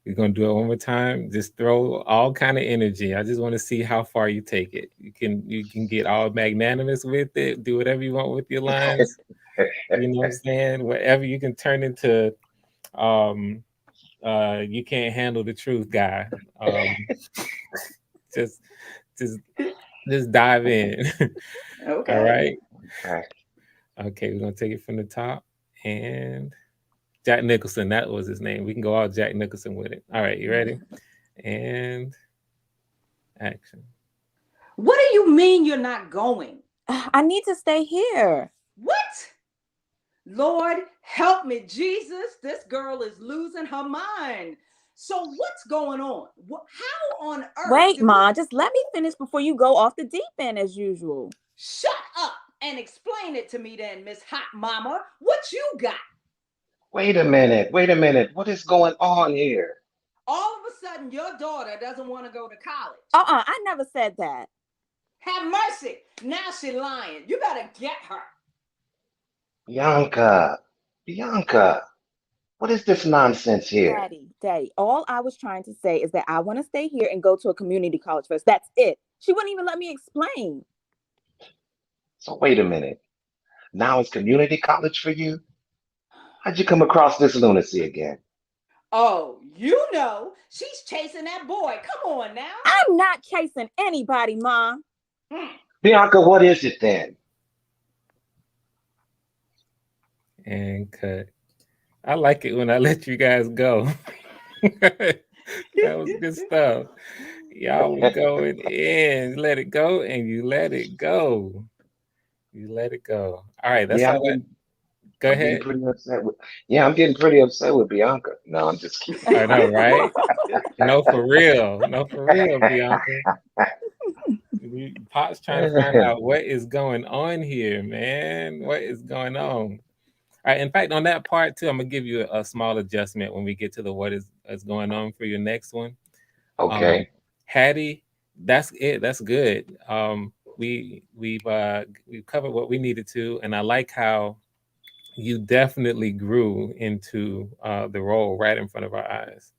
We're gonna do it one more time. Just throw all kind of energy. I just want to see how far you take it. You can get all magnanimous with it, do whatever you want with your lines. You know what I'm saying? Whatever you can turn into um you can't handle the truth guy. Um just just just dive in. All Okay. right. Okay. Okay, we're gonna take it from the top and Jack Nicholson, that was his name. We can go all Jack Nicholson with it. All right, you ready? And action. What do you mean you're not going? I need to stay here. What? Lord, help me, Jesus. This girl is losing her mind. So what's going on? How on earth Wait, did we Ma, just let me finish before you go off the deep end as usual. shut up and explain it to me then, Miss Hot Mama? What you got? Wait a minute. Wait a minute. What is going on here? All of a sudden, your daughter doesn't want to go to college. I never said that. Have mercy. Now she lying. You better get her. Bianca. Bianca. What is this nonsense here? Daddy, all I was trying to say is that I want to stay here and go to a community college first. That's it. She wouldn't even let me explain. So wait a minute. Now it's community college for you? How'd you come across this lunacy again? Oh, you know, she's chasing that boy. Come on now. I'm not chasing anybody, Ma. Hmm. Bianca, what is it then? And cut. I like it when I let you guys go. That was good stuff. Y'all were going in. Let it go, and you let it go. You let it go. All right, that's Yeah, all that. Go I'm getting ahead. pretty upset with yeah, I'm getting pretty upset with Bianca. No, I'm just kidding. I know, right? No, for real. No, for real, Bianca. Pop's trying to find out what is going on here, man. What is going on? All right. In fact, on that part too, I'm gonna give you a small adjustment when we get to the is going on for your next one. Um, Okay. Hattie, that's it. That's good. We've covered what we needed to, and I like how you definitely grew into the role right in front of our eyes.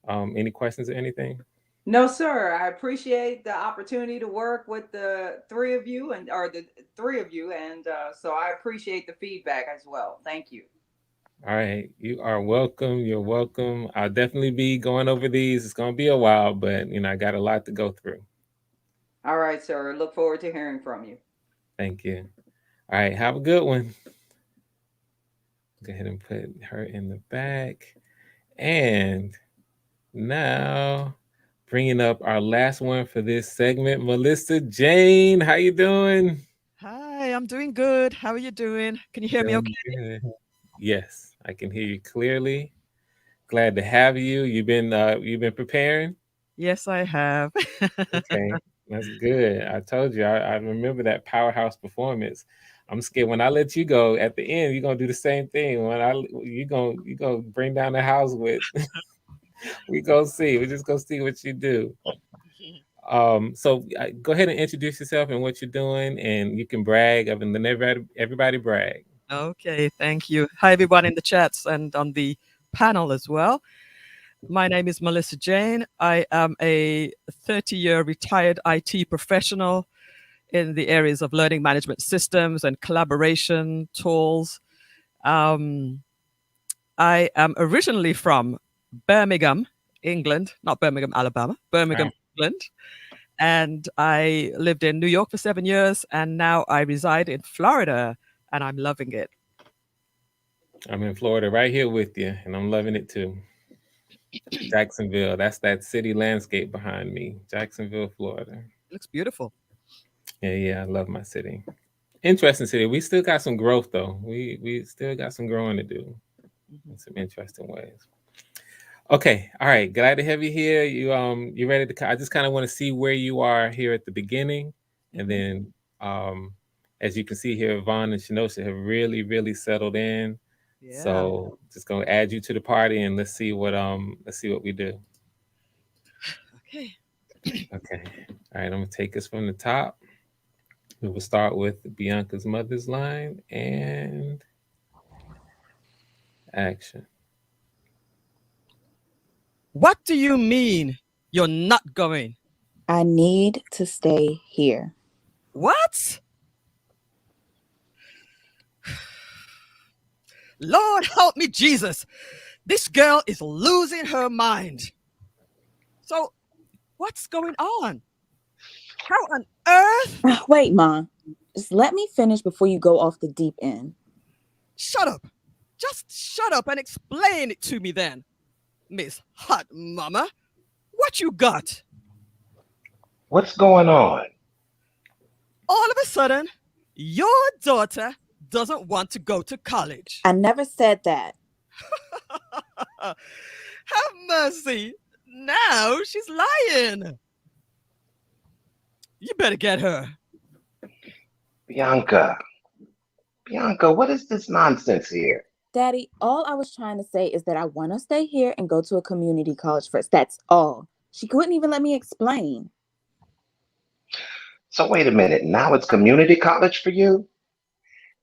Any questions or anything? No, sir. I appreciate the opportunity to work with the three of you and so I appreciate the feedback as well. Thank you. All right, you are welcome. You're welcome. I'll definitely be going over these. It's gonna be a while, but I got a lot to go through. All right, sir. Look forward to hearing from you. Thank you. All right, have a good one. Go ahead and put her in the back. And now, bringing up our last one for this segment, Melissa Jane. How you doing? Hi, I'm doing good. How are you doing? Can you hear me okay? Doing good. Yes, I can hear you clearly. Glad to have you. You've been preparing. Yes, I have. Okay, that's good. I told you. I remember that powerhouse performance. I'm scared when I let you go at the end. You're gonna do the same thing. You gonna bring down the house with. We go see. We just go see what you do. So go ahead and introduce yourself and what you're doing, and you can brag. I've been letting everybody brag. Okay, thank you. Hi, everyone in the chats and on the panel as well. My name is Melissa Jane. I am a 30-year retired IT professional in the areas of learning management systems and collaboration tools. I am originally from Birmingham, England, not Birmingham, Alabama, Birmingham, England. And I lived in New York for 7 years, and now I reside in Florida, and I'm loving it. I'm in Florida right here with you, and I'm loving it too. Jacksonville, that's that city landscape behind me. Jacksonville, Florida. It looks beautiful. Yeah, I love my city. Interesting city. We still got some growth though. We still got some growing to do in some interesting ways. Okay, all right. Glad to have you here. You ready to? I just kind of want to see where you are here at the beginning, and then as you can see here, Vaughn and Shinosha have really settled in. Yeah. So just gonna add you to the party, and let's see what we do. Okay. Okay. All right. I'm gonna take us from the top. We will start with Bianca's mother's line and action. What do you mean you're not going? I need to stay here. What? Lord help me, Jesus. This girl is losing her mind. So, what's going on? How on earth? Wait, Ma. Just let me finish before you go off the deep end. Shut up. Just shut up and explain it to me then. Miss Hot Mama, what you got? What's going on? All of a sudden, your daughter doesn't want to go to college. I never said that. Have mercy. Now she's lying. You better get her. Bianca, what is this nonsense here? Daddy, all I was trying to say is that I want to stay here and go to a community college first. That's all. She couldn't even let me explain. So wait a minute, now it's community college for you?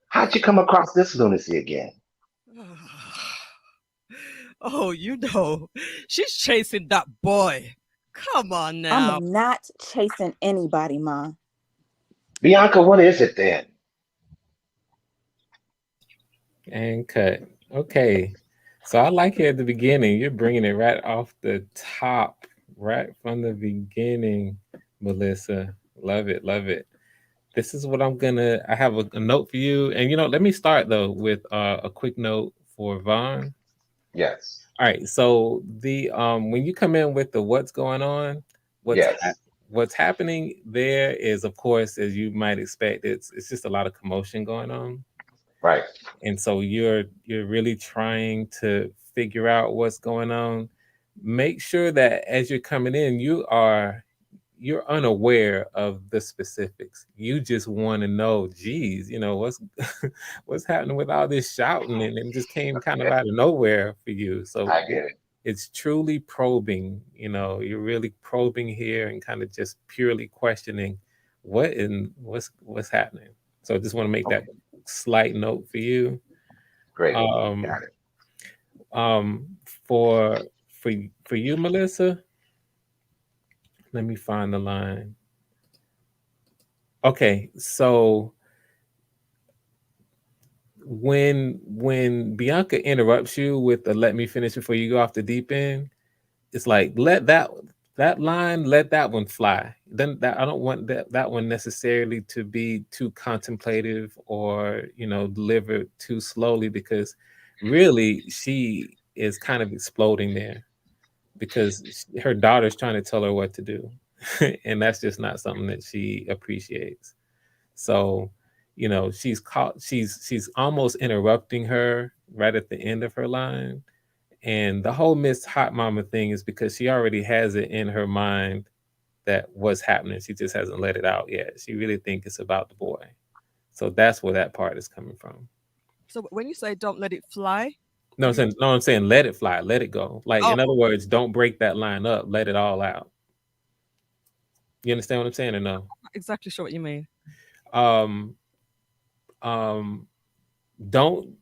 How'd you come across this lunacy again? Oh, she's chasing that boy. Come on now. I'm not chasing anybody, Ma. Bianca, what is it then? And cut. Okay. So I like it at the beginning. You're bringing it right off the top, right from the beginning, Melissa. Love it. Love it. This is what I have a note for you. And, let me start, though, with a quick note for Vaughn. Yes. All right. So when you come in with the what's going on, what's happening there is, of course, as you might expect, it's just a lot of commotion going on. Right. And so you're really trying to figure out what's going on. Make sure that as you're coming in, you're unaware of the specifics. You just want to know, geez, what's what's happening with all this shouting, and it just came kind of out of nowhere for you. So I get it. It's truly probing. You're really probing here and kind of just purely questioning what's happening. So I just want to make that slight note for you. Great. Got it. For you, Melissa, let me find the line. Okay, so when Bianca interrupts you with the "let me finish before you go off the deep end," it's like let that one fly. Then I don't want that one necessarily to be too contemplative or delivered too slowly, because really she is kind of exploding there because her daughter's trying to tell her what to do. And that's just not something that she appreciates. So, she's almost interrupting her right at the end of her line. And the whole Miss Hot Mama thing is because she already has it in her mind that what's happening. She just hasn't let it out yet. She really thinks it's about the boy. So that's where that part is coming from. So when you say don't let it fly? No, I'm saying let it fly, let it go. Like, in other words, don't break that line up, let it all out. You understand what I'm saying or no? Not exactly sure what you mean. Um, um, don't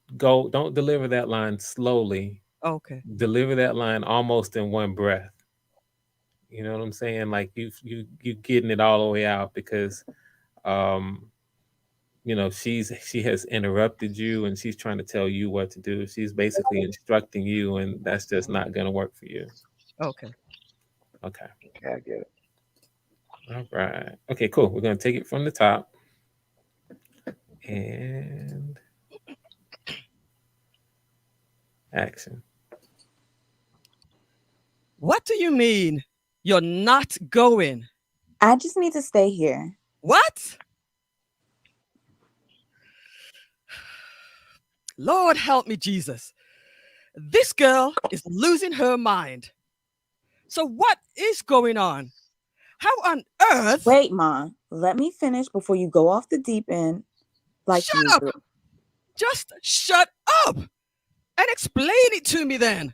deliver that line slowly. Okay. Deliver that line almost in one breath. You know what I'm saying? Like you getting it all the way out because um she has interrupted you and she's trying to tell you what to do. She's basically instructing you, and that's just not going to work for you. Okay. Okay. Okay, I get it. All right. Okay, cool. We're going to take it from the top and action. What do you mean you're not going? I just need to stay here. What? Lord help me, Jesus. This girl is losing her mind. So what is going on? How on earth? Wait, Ma. Let me finish before you go off the deep end like Shut you up! do. Just shut up and explain it to me then,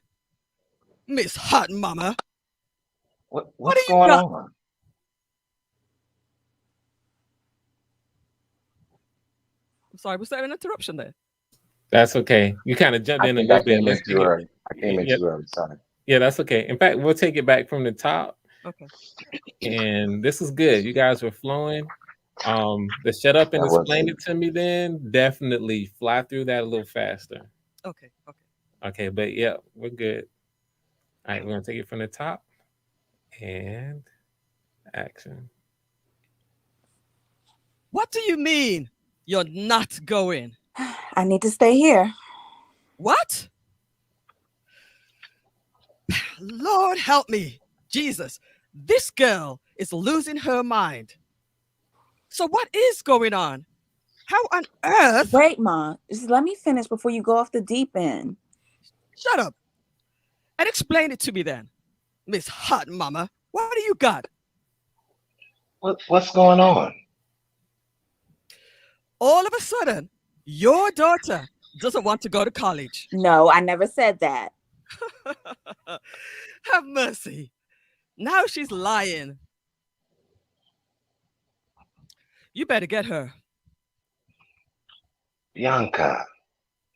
Miss Hot Mama. What What's do you going got? on? I'm sorry, was there an interruption there? That's okay. You kind of jumped I in a think little I bit. came Let's in take too it. early. I came in Yeah, too early. Sorry. yeah, that's okay. In fact, we'll take it back from the top. Okay. And this is good. You guys were flowing. The shut up and That was explain it. it to me then definitely fly through that a little faster. Okay. Okay, but yeah, we're good. All right, we're gonna take it from the top and action. What do you mean you're not going? I need to stay here. What? Lord help me, Jesus. This girl is losing her mind. So what is going on? How on earth? Wait, Ma. Just let me finish before you go off the deep end. Shut up and explain it to me then, Miss Hot Mama. What do you got? What's going on? All of a sudden, your daughter doesn't want to go to college. No, I never said that. Have mercy. Now she's lying. You better get her. Bianca.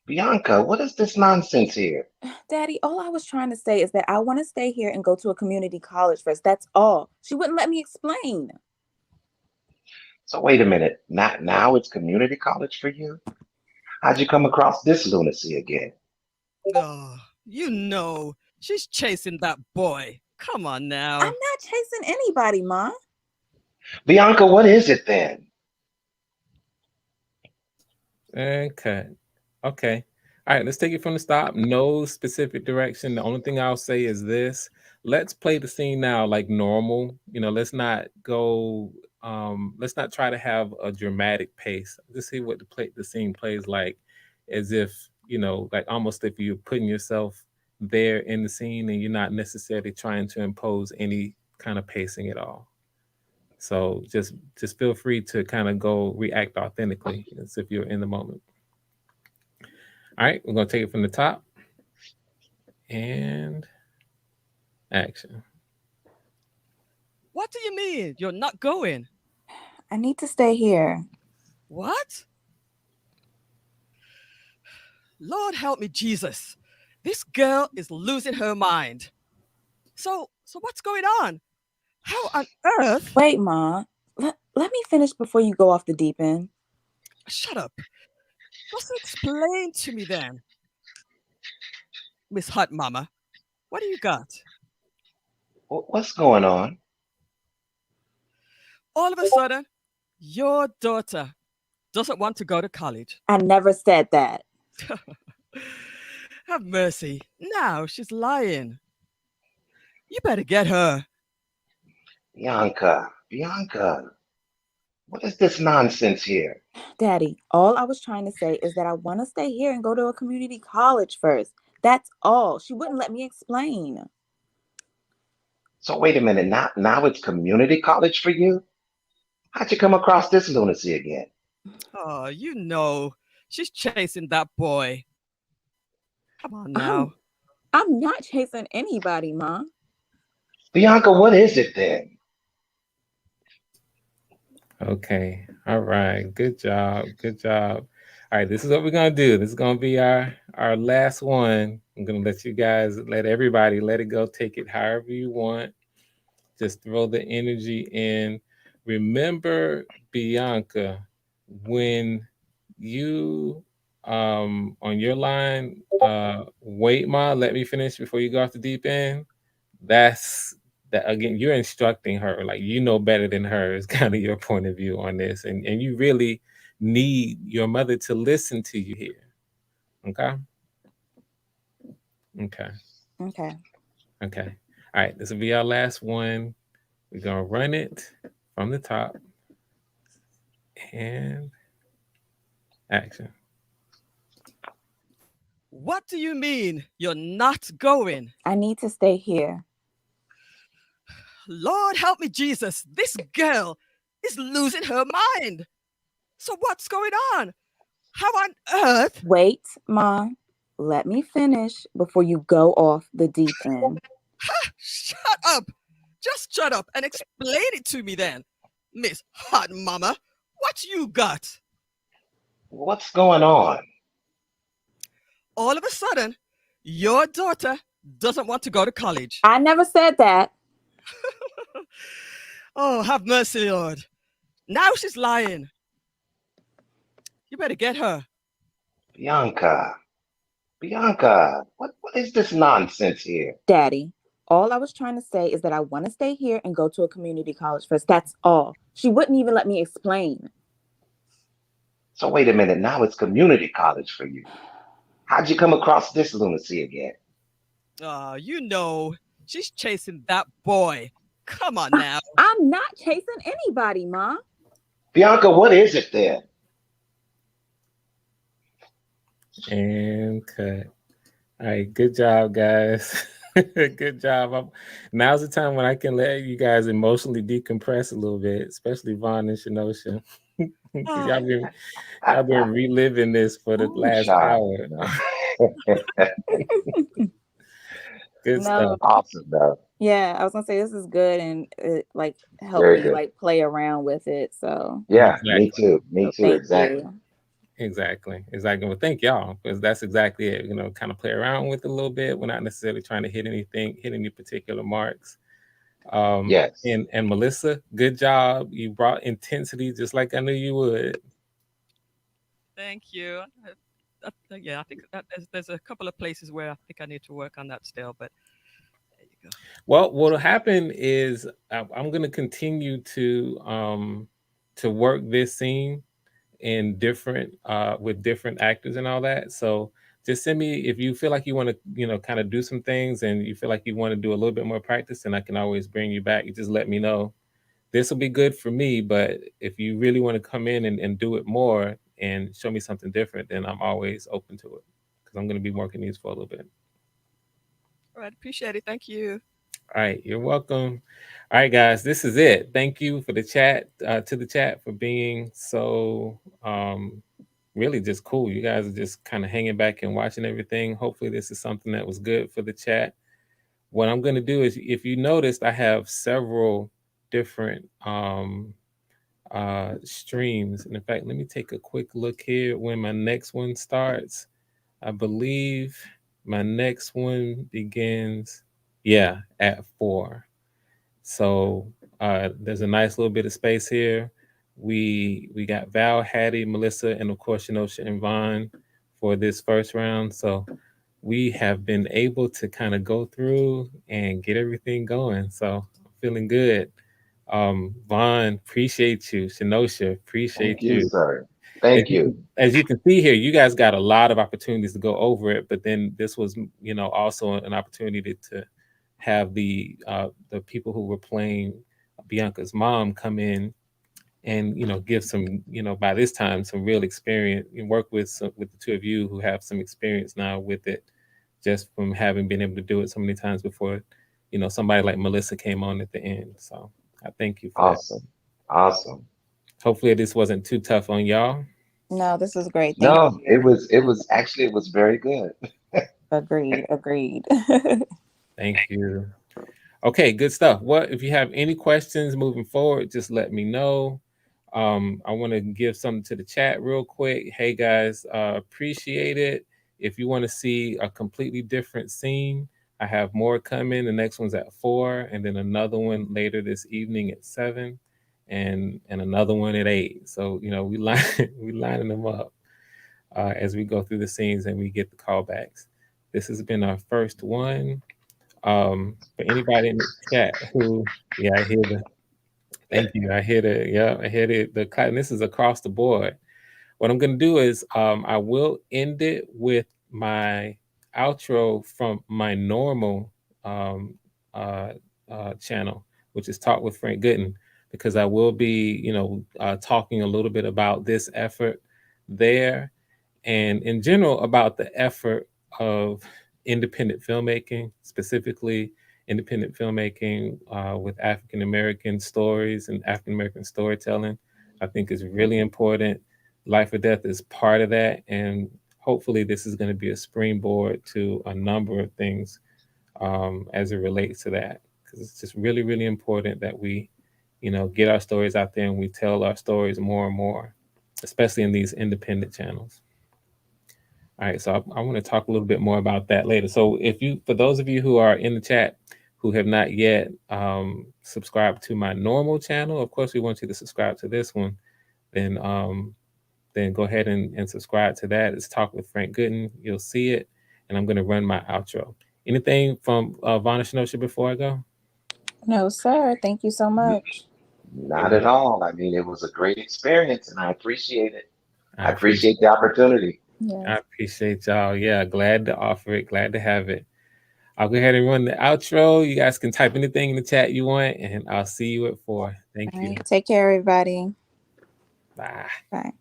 Bianca, what is this nonsense here? Daddy, all I was trying to say is that I want to stay here and go to a community college first. That's all. She wouldn't let me explain. So wait a minute. Now it's community college for you? How'd you come across this lunacy again? Oh, you know, she's chasing that boy. Come on now. I'm not chasing anybody, Ma. Bianca, what is it then? And cut. Okay. All right, let's take it from the stop. No specific direction. The only thing I'll say is this. Let's play the scene now like normal. Let's not go let's not try to have a dramatic pace. Just see what the scene plays like as if, like almost if you're putting yourself there in the scene and you're not necessarily trying to impose any kind of pacing at all. So just feel free to kind of go react authentically as if you're in the moment. All right, we're gonna take it from the top and action. What do you mean you're not going? I need to stay here. What? Lord help me, Jesus. This girl is losing her mind. So what's going on? How on earth? Wait, Ma. Let me finish before you go off the deep end. Shut up. Just explain to me then, Miss Hot Mama. What do you got? What's going on? All of a sudden, your daughter doesn't want to go to college. I never said that. Have mercy. Now she's lying. You better get her. Bianca, what is this nonsense here? Daddy, all I was trying to say is that I want to stay here and go to a community college first. That's all. She wouldn't let me explain. So wait a minute. Now it's community college for you? How'd you come across this lunacy again? Oh, you know, she's chasing that boy. Come on now. I'm not chasing anybody, Ma. Bianca, what is it then? Okay. All right. Good job. Good job. All right. This is what we're gonna do. This is gonna be our last one. I'm gonna let you guys let everybody let it go. Take it however you want. Just throw the energy in. Remember, Bianca, when you on your line, wait, ma, let me finish before you go off the deep end. That's that again, you're instructing her, like you know better than her is kind of your point of view on this. And you really need your mother to listen to you here. Okay? Okay. Okay. Okay. All right. This will be our last one. We're gonna run it from the top and action. What do you mean you're not going? I need to stay here. Lord help me, Jesus. This girl is losing her mind. So what's going on? How on earth? Wait, Ma. Let me finish before you go off the deep end. Shut up. Just shut up and explain it to me then. Miss Hot Mama, what you got? What's going on? All of a sudden, your daughter doesn't want to go to college. I never said that. Oh, have mercy, Lord. Now she's lying. You better get her. Bianca, Bianca, what is this nonsense here? Daddy, all I was trying to say is that I want to stay here and go to a community college first. That's all. She wouldn't even let me explain. So wait a minute, now it's community college for you. How'd you come across this lunacy again? You know, she's chasing that boy. Come on now. I'm not chasing anybody, Ma. Bianca, what is it then? And cut. All right, good job, guys. Good job. Now's the time when I can let you guys emotionally decompress a little bit, especially Vaughn and Shinosha. 'Cause y'all been reliving this for the Ooh, last child. hour. Good No. stuff. Awesome, though. Yeah, I was gonna say this is good and it like help Very me good. like play around with it. So, Yeah, me Exactly. too. Me too. thank Exactly. you. Exactly. Exactly. Well, thank y'all because that's exactly it. You know, kind of play around with it a little bit. We're not necessarily trying to hit any particular marks. Yes. And Melissa, good job. You brought intensity just like I knew you would. Thank you. Yeah, I think that there's a couple of places where I think I need to work on that still, but there you go. Well, what'll happen is I'm going to continue to work this scene in different with different actors and all that. So just send me if you feel like you want to, you know, kind of do some things and you feel like you want to do a little bit more practice, and I can always bring you back. You just let me know. This will be good for me, but if you really want to come in and do it more and show me something different, then I'm always open to it because I'm going to be working these for a little bit. All right, appreciate it. Thank you. All right, you're welcome. All right, guys, this is it. Thank you for the chat, to the chat for being so really just cool. You guys are just kind of hanging back and watching everything. Hopefully, this is something that was good for the chat. What I'm going to do is, if you noticed, I have several different streams. And in fact, let me take a quick look here when my next one starts. I believe my next one begins, yeah, at 4. So there's a nice little bit of space here. We got Val, Hattie, Melissa, and of course Shinosha and Vaughn for this first round. So we have been able to kind of go through and get everything going. So I'm feeling good. Vaughn, appreciate you. Shinosha, Thank appreciate you, you. sir. Thank you. As you can see here, you guys got a lot of opportunities to go over it, but then this was, you know, also an opportunity to have the people who were playing Bianca's mom come in and, you know, give some, you know, by this time some real experience and work with the two of you who have some experience now with it, just from having been able to do it so many times before. You know, somebody like Melissa came on at the end, so I thank you for that. Awesome. Awesome. Hopefully this wasn't too tough on y'all. No, this is great. Thank No, it was actually it was very good. you. Agreed. Agreed. Thank you. Okay, good stuff. What if you have any questions moving forward, just let me know. I want to give something to the chat real quick. Hey guys, appreciate it. If you want to see a completely different scene, I have more coming. The next one's at 4, and then another one later this evening at 7, and another one at 8. So we lining them up as we go through the scenes and we get the callbacks. This has been our first one. For anybody in the chat who, yeah, I hear the. Thank you. I hear the, yeah, I hear the clap. And this is across the board. What I'm going to do is I will end it with my outro from my normal channel, which is Talk with Frank Gooden, because I will be, talking a little bit about this effort there, and in general about the effort of independent filmmaking, specifically independent filmmaking with African American stories and African American storytelling. I think is really important. Life or Death is part of that, and hopefully this is going to be a springboard to a number of things as it relates to that, because it's just really, really important that we, get our stories out there and we tell our stories more and more, especially in these independent channels. All right, so I want to talk a little bit more about that later. So for those of you who are in the chat who have not yet subscribed to my normal channel, of course we want you to subscribe to this one. Then go ahead and subscribe to that. It's Talk with Frank Gooden. You'll see it, and I'm going to run my outro. Anything from Vonna Shenosha before I go? No, sir. Thank you so much. Not at all. I mean, it was a great experience, and I appreciate it. I appreciate the opportunity. Yes. I appreciate y'all. Yeah, glad to offer it. Glad to have it. I'll go ahead and run the outro. You guys can type anything in the chat you want, and I'll see you at 4. Thank you. Right. Take care, everybody. Bye. Bye.